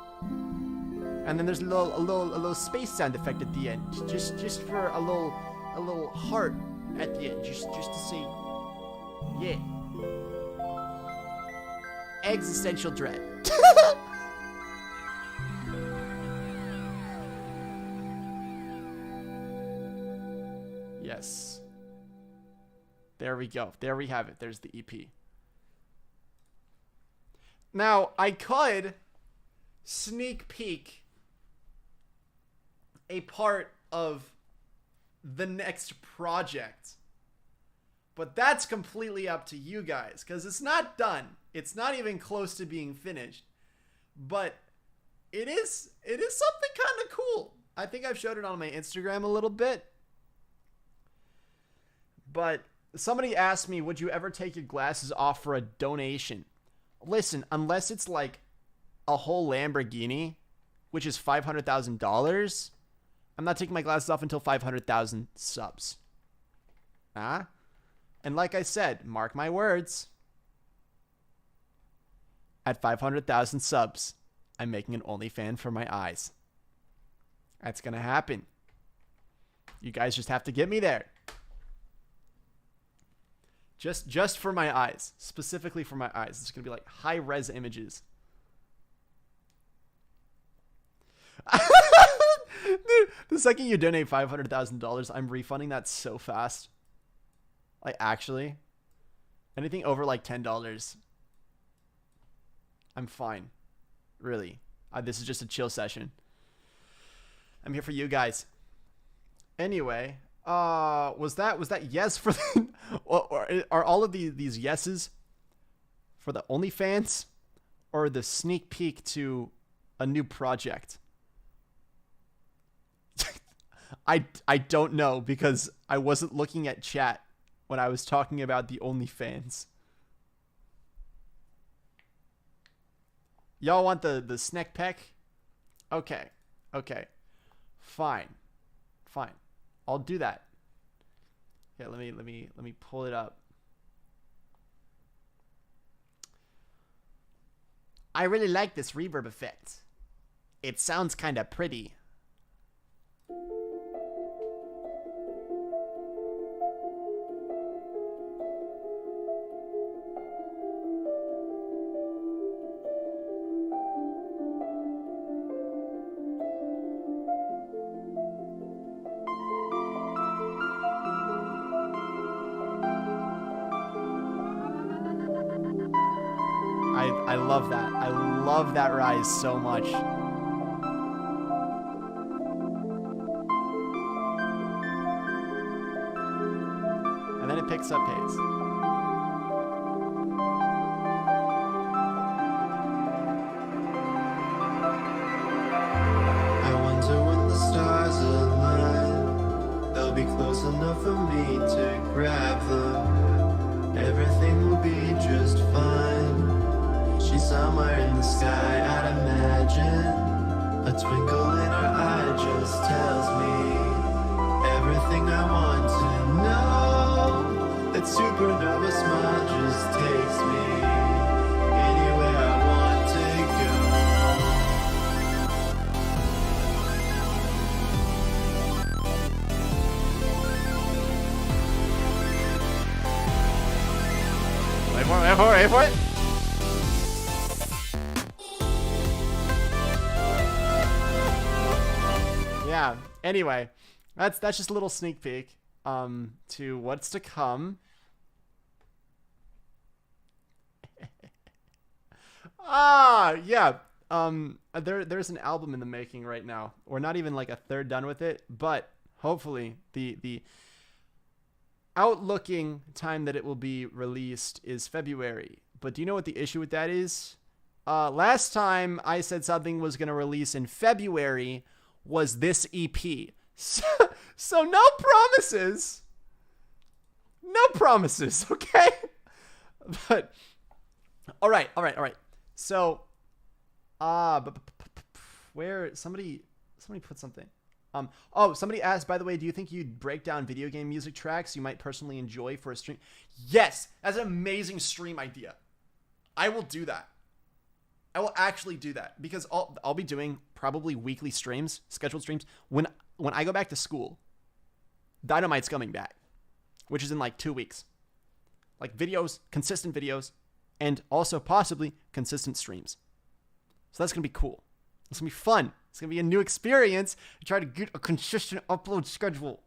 And then there's a little space sound effect at the end, just for a little heart at the end, just to say, yeah. existential dread. Yes. There we go. There we have it. There's the EP. Now, I could sneak peek a part of the next project, but that's completely up to you guys because it's not done. It's not even close to being finished, but it is something kind of cool. I think I've showed it on my Instagram a little bit, but somebody asked me, would you ever take your glasses off for a donation? Listen, unless it's like a whole Lamborghini, which is $500,000, I'm not taking my glasses off until 500,000 subs. Huh? And like I said, mark my words. At 500,000 subs, I'm making an OnlyFans for my eyes. That's going to happen. You guys just have to get me there. Just for my eyes. Specifically for my eyes. It's going to be like high-res images. Dude, the second you donate $500,000, I'm refunding that so fast. Like, actually. Anything over like $10, I'm fine. Really. This is just a chill session. I'm here for you guys. Anyway, was that yes for the, or are all of these yeses for the OnlyFans or the sneak peek to a new project? I don't know because I wasn't looking at chat when I was talking about the OnlyFans. Y'all want the snack peck? Okay. Fine. I'll do that. Yeah, let me pull it up. I really like this reverb effect. It sounds kind of pretty. I love that. I love that rise so much. And then it picks up pace. I wonder when the stars align, they'll be close enough for me to grab them. Everything will be just fine. She's somewhere in the sky, I'd imagine. A twinkle in her eye just tells me everything I want to know. That supernova smile just takes me anywhere I want to go. Wait for it. Yeah. Anyway, that's just a little sneak peek to what's to come. Yeah. There's an album in the making right now. We're not even like a third done with it, but hopefully the outlooking time that it will be released is February. But do you know what the issue with that is? Last time I said something was going to release in February was this EP. So no promises. No promises, okay? But all right. So where somebody put something. Somebody asked, by the way, do you think you'd break down video game music tracks you might personally enjoy for a stream? Yes, that's an amazing stream idea. I will do that. I will actually do that because I'll be doing probably weekly streams, scheduled streams. When I go back to school, Dynamite's coming back, which is in like 2 weeks. Like videos, consistent videos, and also possibly consistent streams. So that's going to be cool. It's going to be fun. It's going to be a new experience to try to get a consistent upload schedule.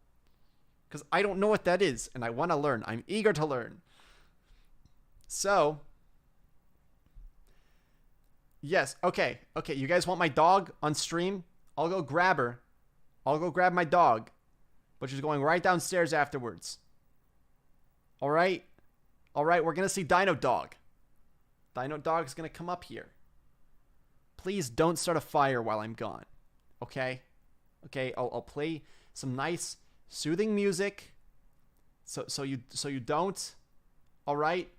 Because I don't know what that is, and I want to learn. I'm eager to learn. So, yes, okay, you guys want my dog on stream? I'll go grab her. I'll go grab my dog. But she's going right downstairs afterwards. Alright? Alright, we're going to see Dino Dog. Dino Dog's going to come up here. Please don't start a fire while I'm gone. Okay? Okay, I'll play some nice, soothing music. So you don't. Alright?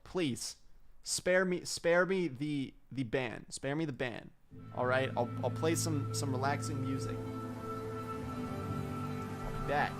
Please. Spare me the ban. Spare me the ban. Alright? I'll play some relaxing music. I'll be back.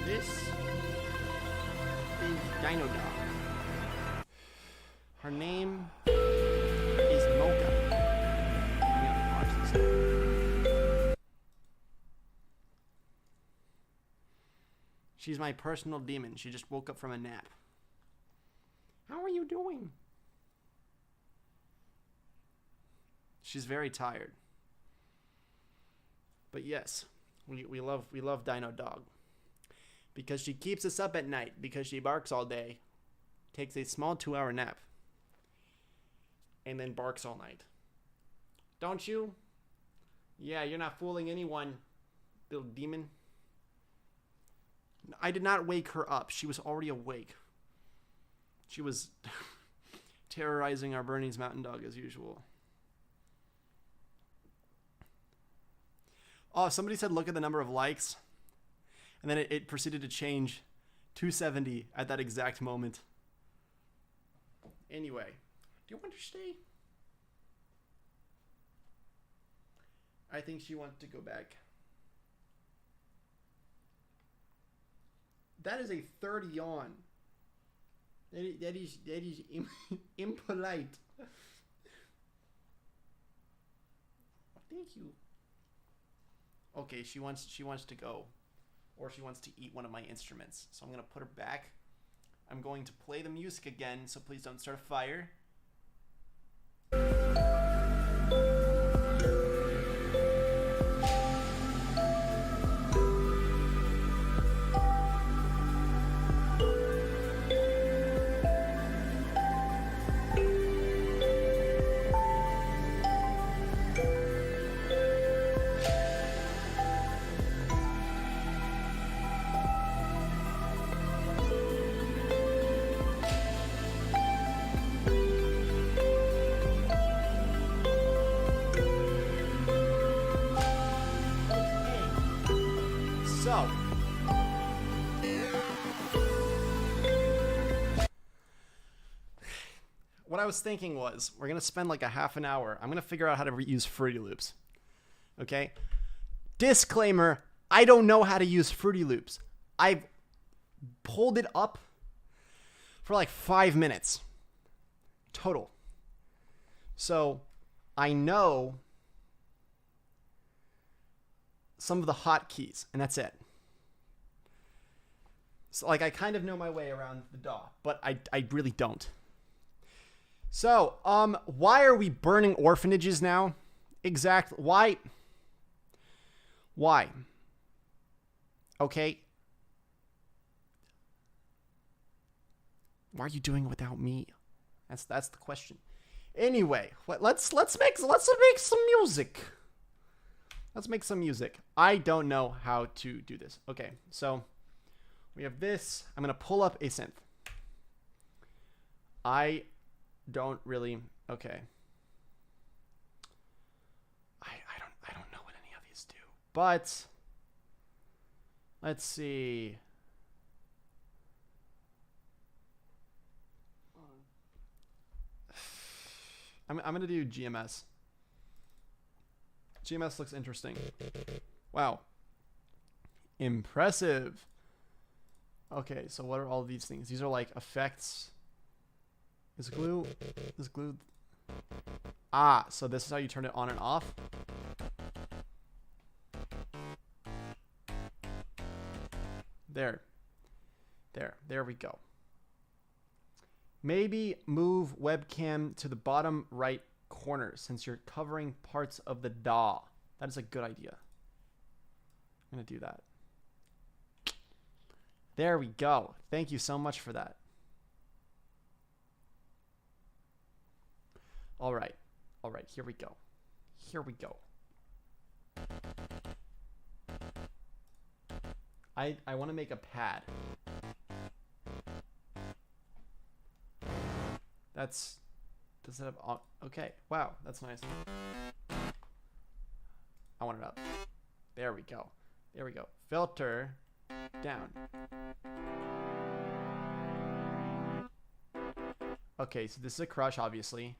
This is Dino Dog. Her name is Mocha. I'm gonna watch this. She's my personal demon. She just woke up from a nap. How are you doing? She's very tired. But yes, we love Dino Dog. Because she keeps us up at night, because she barks all day, takes a small 2-hour nap, and then barks all night. Don't you? Yeah, you're not fooling anyone, little demon. I did not wake her up. She was already awake. She was terrorizing our Bernese Mountain Dog as usual. Oh, somebody said look at the number of likes. And then it proceeded to change 270 at that exact moment. Anyway, do you want to stay? I think she wants to go back. That is a third yawn. That is impolite. Thank you. Okay, she wants to go. Or she wants to eat one of my instruments. So I'm going to put her back. I'm going to play the music again, so please don't start a fire. So, what I was thinking was, we're going to spend like a half an hour. I'm going to figure out how to use Fruity Loops. Okay? Disclaimer, I don't know how to use Fruity Loops. I've pulled it up for like 5 minutes total. So, I know some of the hotkeys, and that's it. So, like, I kind of know my way around the DAW, but I really don't. So, why are we burning orphanages now? Why? Why? Okay. Why are you doing it without me? That's the question. Anyway, let's make some music. Let's make some music. I don't know how to do this. Okay, so we have this. I'm gonna pull up a synth. I don't really. Okay. I don't know what any of these do. But let's see. I'm gonna do GMS. GMS looks interesting. Wow. Impressive. Okay, so what are all these things? These are like effects. Is glue? Ah, so this is how you turn it on and off. There we go. Maybe move webcam to the bottom right corner since you're covering parts of the DAW. That is a good idea. I'm gonna do that. There we go. Thank you so much for that. All right, here we go. I want to make a pad. Does it have, okay, wow, that's nice. I want it up. There we go. Filter down. Okay, so this is a crush, obviously.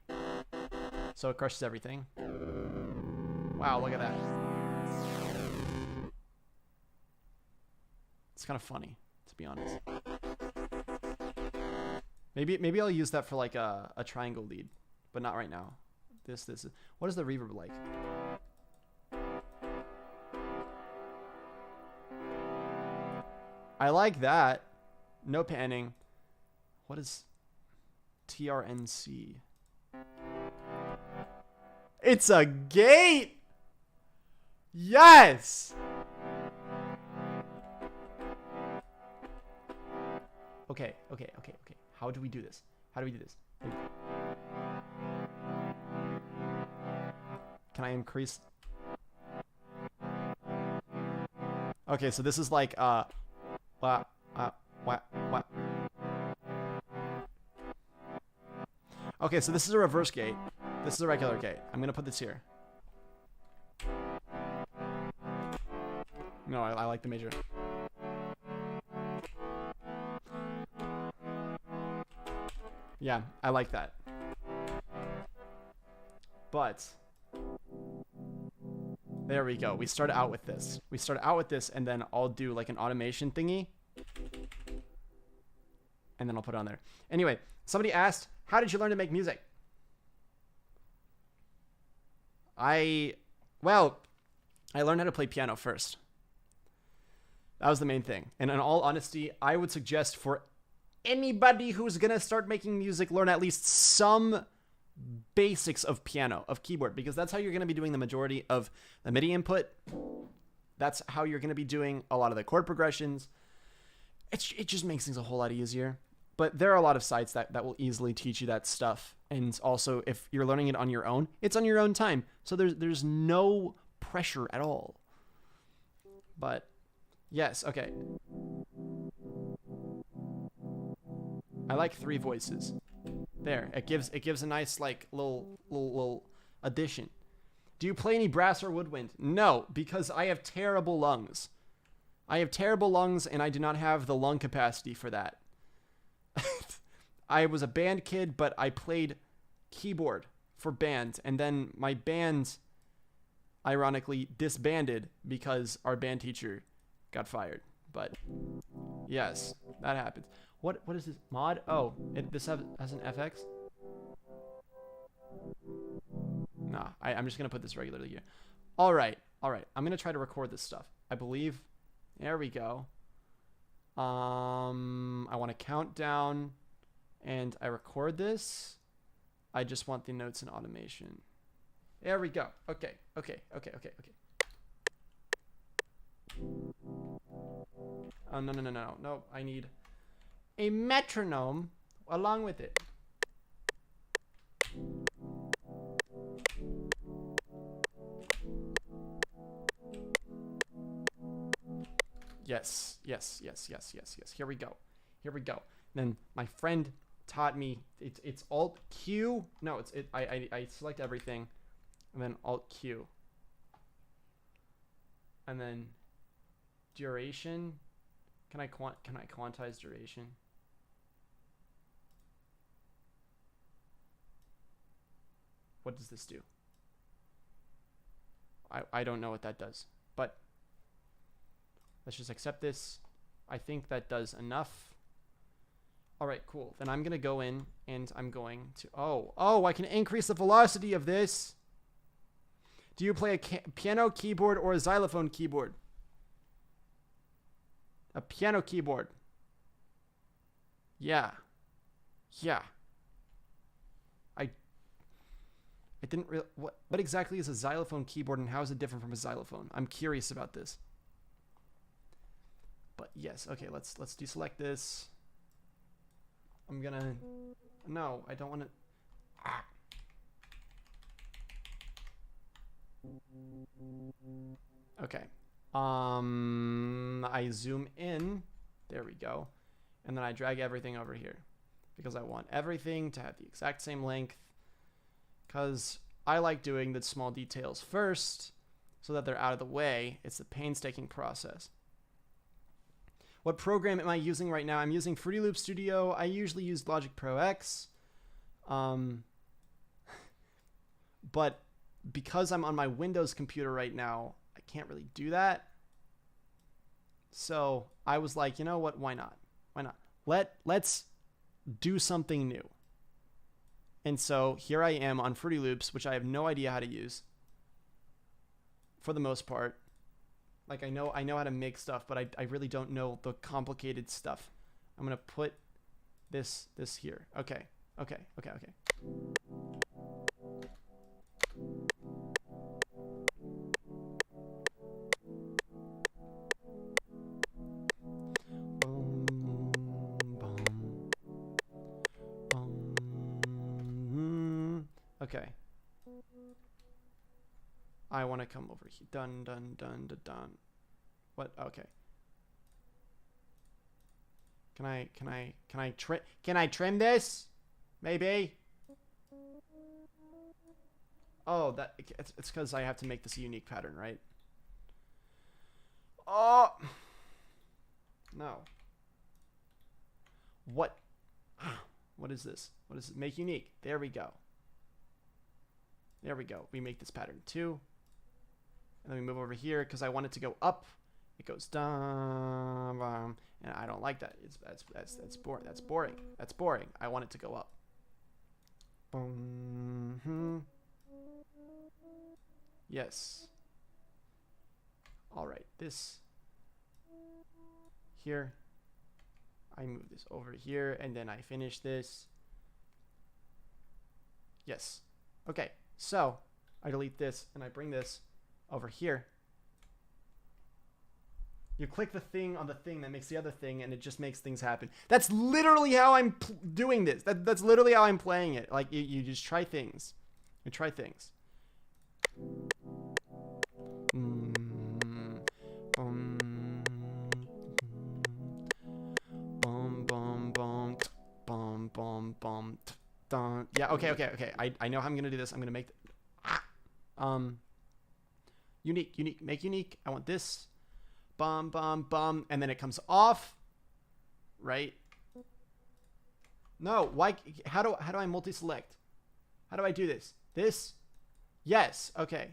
So it crushes everything. Wow, look at that. It's kind of funny, to be honest. Maybe I'll use that for like a triangle lead, but not right now. This is, what is the reverb like? I like that. No panning. What is TRNC? It's a gate. Yes. Okay. How do we do this? Can I increase? Okay, so this is like what? Okay, so this is a reverse gate. This is a regular gate. I'm gonna put this here. No, I like the major. Yeah, I like that. But there we go. We start out with this. And then I'll do like an automation thingy. And then I'll put it on there. Anyway, somebody asked, how did you learn to make music? I learned how to play piano first. That was the main thing. And in all honesty, I would suggest for anybody who's going to start making music, learn at least some basics of piano, of keyboard, because that's how you're going to be doing the majority of the MIDI input. That's how you're going to be doing a lot of the chord progressions. It just makes things a whole lot easier. But there are a lot of sites that will easily teach you that stuff. And also, if you're learning it on your own, it's on your own time. So there's no pressure at all. But yes, okay. I like 3 voices. There, it gives a nice like little addition. Do you play any brass or woodwind? No, because I have terrible lungs. And I do not have the lung capacity for that. I was a band kid, but I played keyboard for bands, and then my band ironically disbanded because our band teacher got fired. But yes, that happens. What is this mod? Oh, this has an FX? Nah, I'm just gonna put this regularly here. All right. I'm gonna try to record this stuff. I believe. There we go. I want to count down, and I record this. I just want the notes and automation. There we go. Okay. Oh, no. I need a metronome along with it. Yes. Here we go. Then my friend taught me it's Alt Q. No, I select everything, and then Alt Q, and then duration. Can I quantize duration? What does this do? I don't know what that does, but let's just accept this. I think that does enough. All right, cool. Then I'm going to go in and I'm going to, oh, I can increase the velocity of this. Do you play a piano keyboard or a xylophone keyboard? A piano keyboard. Yeah. Yeah. I didn't really, what exactly is a xylophone keyboard and how is it different from a xylophone? I'm curious about this. But yes, okay, let's deselect this. I'm gonna, no, I don't want to, Okay. I zoom in, there we go. And then I drag everything over here because I want everything to have the exact same length, because I like doing the small details first so that they're out of the way. It's a painstaking process. What program am I using right now? I'm using Fruity Loop Studio. I usually use Logic Pro X. But because I'm on my Windows computer right now, I can't really do that. So I was like, you know what? Why not? Why not? Let's do something new. And so here I am on Fruity Loops, which I have no idea how to use for the most part. Like I know how to make stuff, but I really don't know the complicated stuff. I'm going to put this here. Okay. Okay. I want to come over here. Dun. What? Okay. Can I trim this? Maybe. Oh, it's because I have to make this a unique pattern, right? Oh. No. What? What is this? What is it? Make unique. There we go. There we go. We make this pattern 2. And then we move over here because I want it to go up. It goes down, and I don't like that. That's boring. That's boring. That's boring. I want it to go up. Yes. All right. This here. I move this over here, and then I finish this. Yes. Okay. So I delete this and I bring this over here. You click the thing on the thing that makes the other thing, and it just makes things happen. That's literally how I'm doing this. That's literally how I'm playing it. Like you just try things. You try things. Yeah, okay. I know how I'm gonna do this. I'm gonna make unique. Make unique. I want this. And then it comes off. Right? No, why? How do I multi-select? How do I do this? This? Yes. Okay.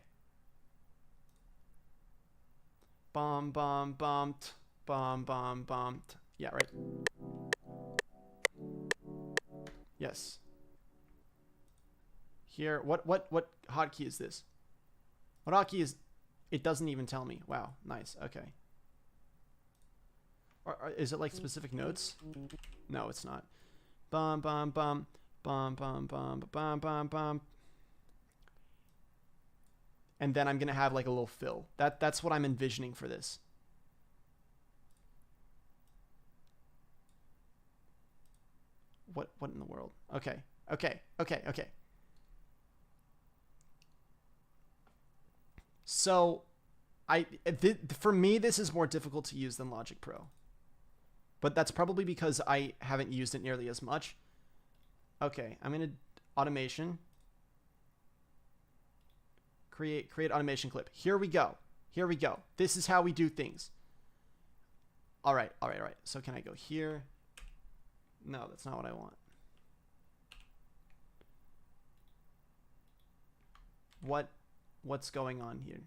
Yeah, right. Yes. Here, what hotkey is this? What hotkey is? It doesn't even tell me. Wow, nice. Okay. Or is it like specific notes? No, it's not. And then I'm gonna have like a little fill. That's what I'm envisioning for this. What in the world? Okay. So, for me, this is more difficult to use than Logic Pro. But that's probably because I haven't used it nearly as much. Okay, I'm gonna automation. Create automation clip. Here we go. Here we go. This is how we do things. All right. So can I go here? No, that's not what I want. What's going on here?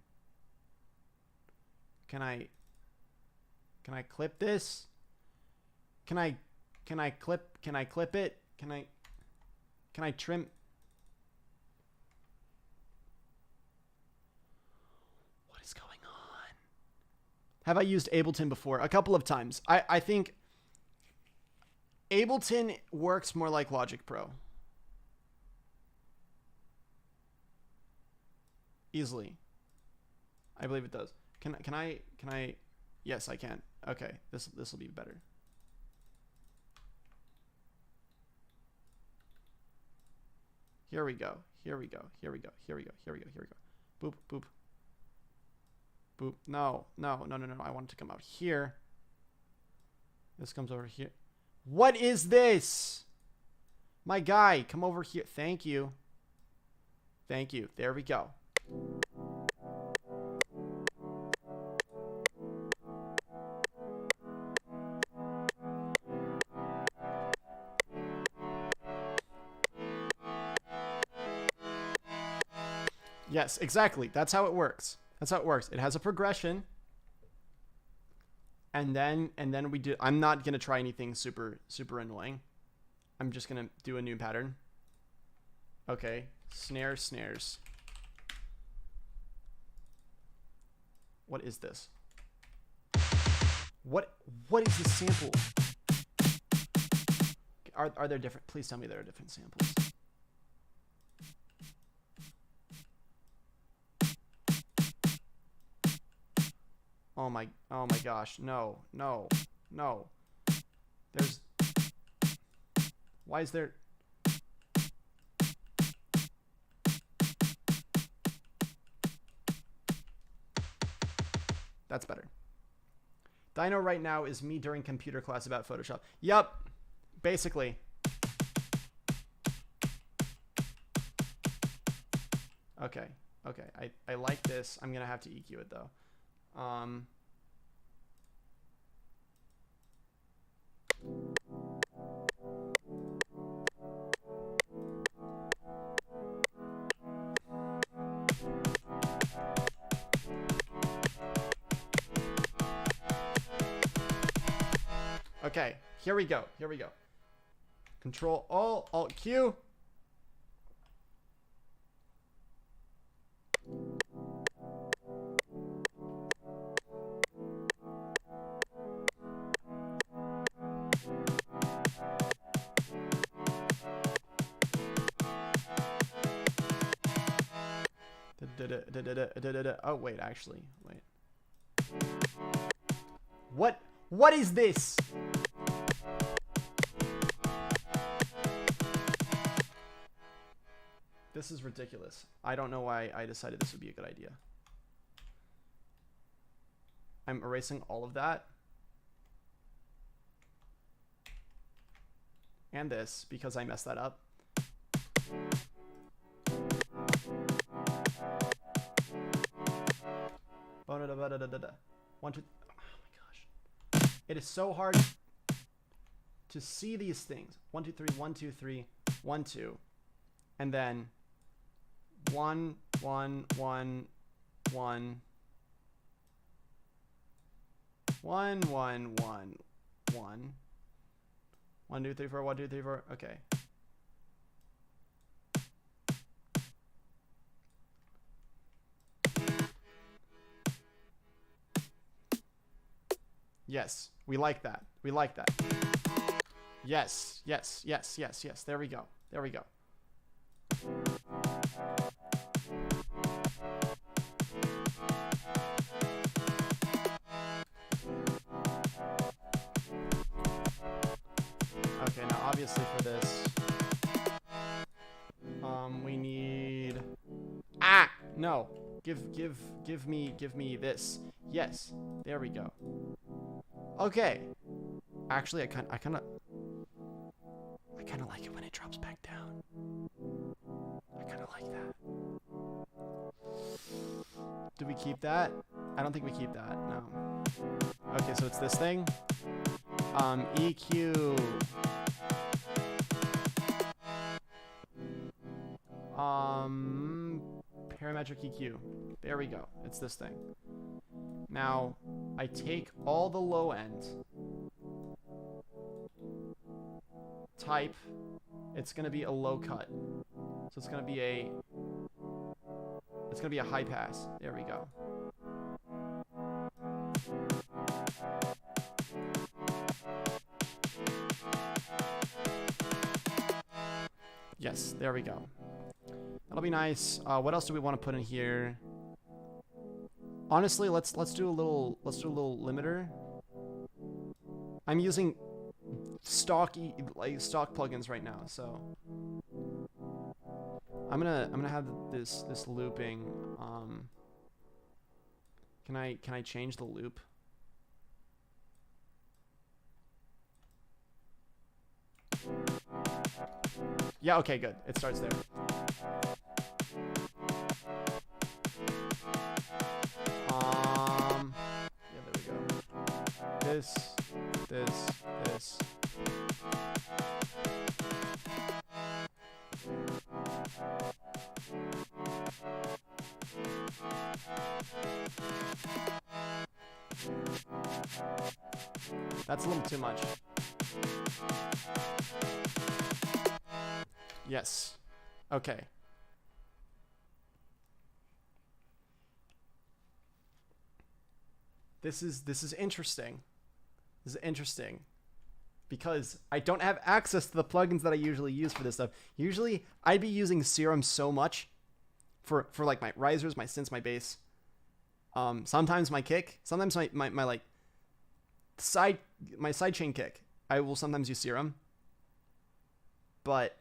Can I clip this? Can I clip it? Can I trim? What is going on? Have I used Ableton before? A couple of times. I think Ableton works more like Logic Pro. Easily. I believe it does. Can I yes, I can. Okay. This will be better. Here we go. Here we go. Here we go. Here we go. Here we go. Here we go. Boop, boop. Boop. No. I want it to come out here. This comes over here. What is this? My guy, come over here. Thank you. Thank you. There we go. Yes, exactly. That's how it works. That's how it works. It has a progression. And then we do. I'm not going to try anything super annoying. I'm just going to do a new pattern. Okay. Snares. What is this? What is this sample? Are there different? Please tell me there are different samples. Oh my gosh. No. There's... Why is there... That's better. Dino right now is me during computer class about Photoshop. Yup. Basically. Okay. I like this. I'm going to have to EQ it though. Okay, here we go. Control Alt Q. Oh wait, actually, wait. What is this? This is ridiculous. I don't know why I decided this would be a good idea. I'm erasing all of that. And this, because I messed that up. One, two. Oh my gosh. It is so hard to see these things. 1, 2, 3, 1, 2, 3, 1, 2. And then 1, 1, 1, 1. 1, 1, 1, 1. 1, 2, 3, 4, 1, 2, 3, 4. Okay. Yes, we like that. We like that. Yes. There we go. Okay, now obviously for this, we need... Ah! No. Give me this. Yes. There we go. Okay. Actually, I kind of like like it when it drops back down. I kind of like that. Do we keep that? I don't think we keep that. No. Okay, so it's this thing. EQ. Parametric EQ. There we go. It's this thing. Now, I take all the low end. Type. It's gonna be a low cut. So it's gonna be a high pass. There we go. Yes, there we go. That'll be nice. What else do we want to put in here? Honestly, let's do a little limiter. I'm using stock plugins right now, so I'm gonna have this looping. Can I change the loop? Yeah, okay, good. It starts there. Yeah, there we go. This. That's a little too much. Yes. Okay. This is interesting. This is interesting. Because I don't have access to the plugins that I usually use for this stuff. Usually I'd be using Serum so much for like my risers, my synths, my bass. Sometimes my kick, sometimes my like sidechain kick. I will sometimes use Serum. But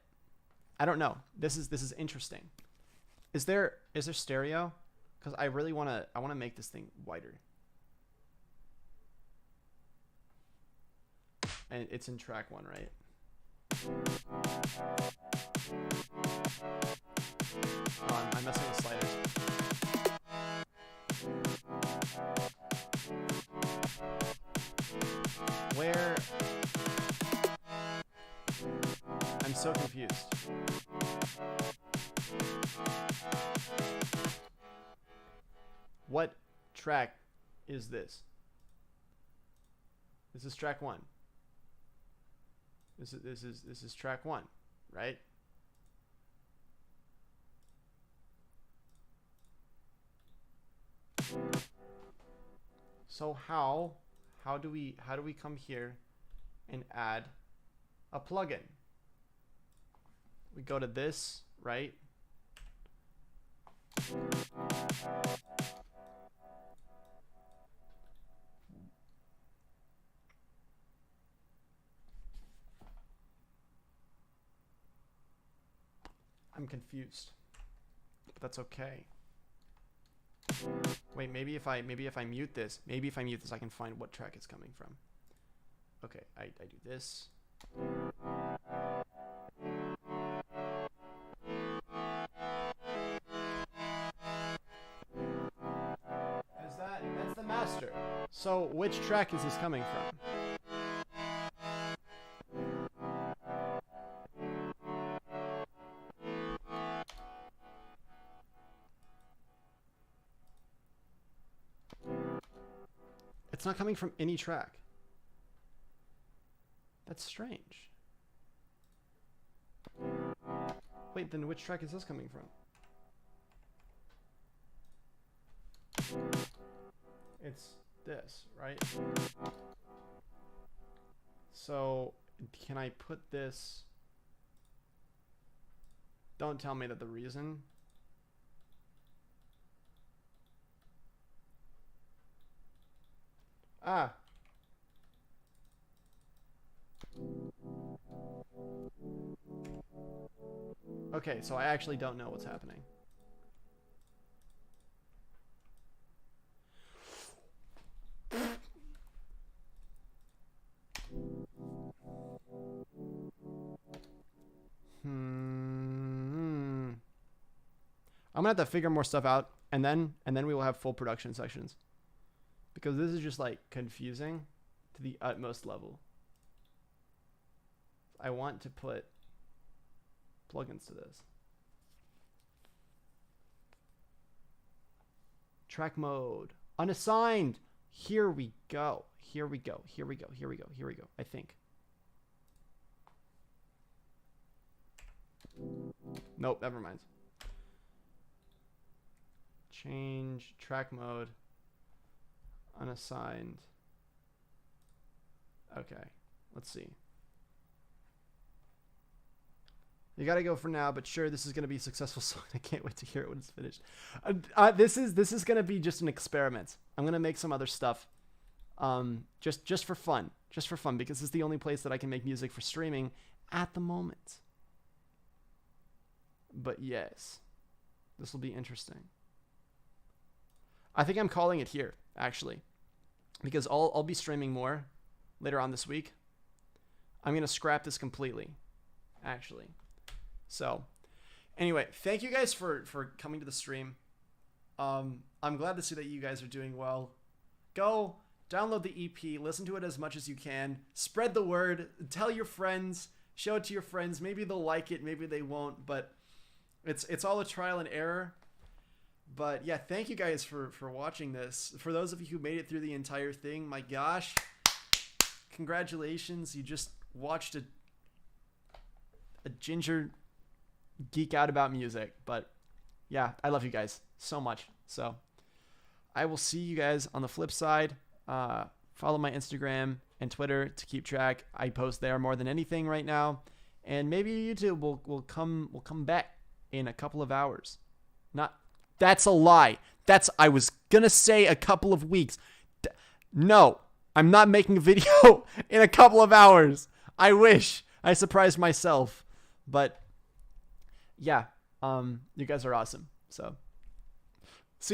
I don't know. This is interesting. Is there stereo? Because I really wanna make this thing wider. And it's in track 1, right? I'm messing with sliders. Where? I'm so confused. What track is this? This is track 1. This is track 1, right? So how do we come here and add a plugin? We go to this, right? I'm confused, but that's okay. Wait, maybe if I mute this, I can find what track it's coming from. Okay, I do this. That's the master. So which track is this coming from? It's not coming from any track. That's strange. Wait, then which track is this coming from? It's this, right? So, can I put this... Don't tell me that the reason... Ah. Okay, so I actually don't know what's happening. I'm gonna have to figure more stuff out, and then we will have full production sections, because this is just like confusing to the utmost level. I want to put plugins to this. Track mode unassigned. Here we go. Here we go. Here we go. Here we go. Here we go. I think. Nope, never mind. Change track mode. Unassigned. Okay, let's see. You gotta go for now, but sure, this is gonna be a successful song. I can't wait to hear it when it's finished. This is gonna be just an experiment. I'm gonna make some other stuff, just for fun, because it's the only place that I can make music for streaming at the moment. But yes, this will be interesting. I think I'm calling it here, actually, because I'll be streaming more later on this week. I'm gonna scrap this completely, actually. So, anyway, thank you guys for coming to the stream. I'm glad to see that you guys are doing well. Go download the EP, listen to it as much as you can, spread the word, tell your friends, show it to your friends. Maybe they'll like it, maybe they won't, but it's all a trial and error. But yeah, thank you guys for watching this. For those of you who made it through the entire thing, my gosh, congratulations. You just watched a ginger geek out about music. But yeah, I love you guys so much. So I will see you guys on the flip side. Follow my Instagram and Twitter to keep track. I post there more than anything right now. And maybe YouTube will come back in a couple of hours. That's a lie. I was gonna say a couple of weeks. No, I'm not making a video in a couple of hours. I wish. I surprised myself. But yeah, you guys are awesome. So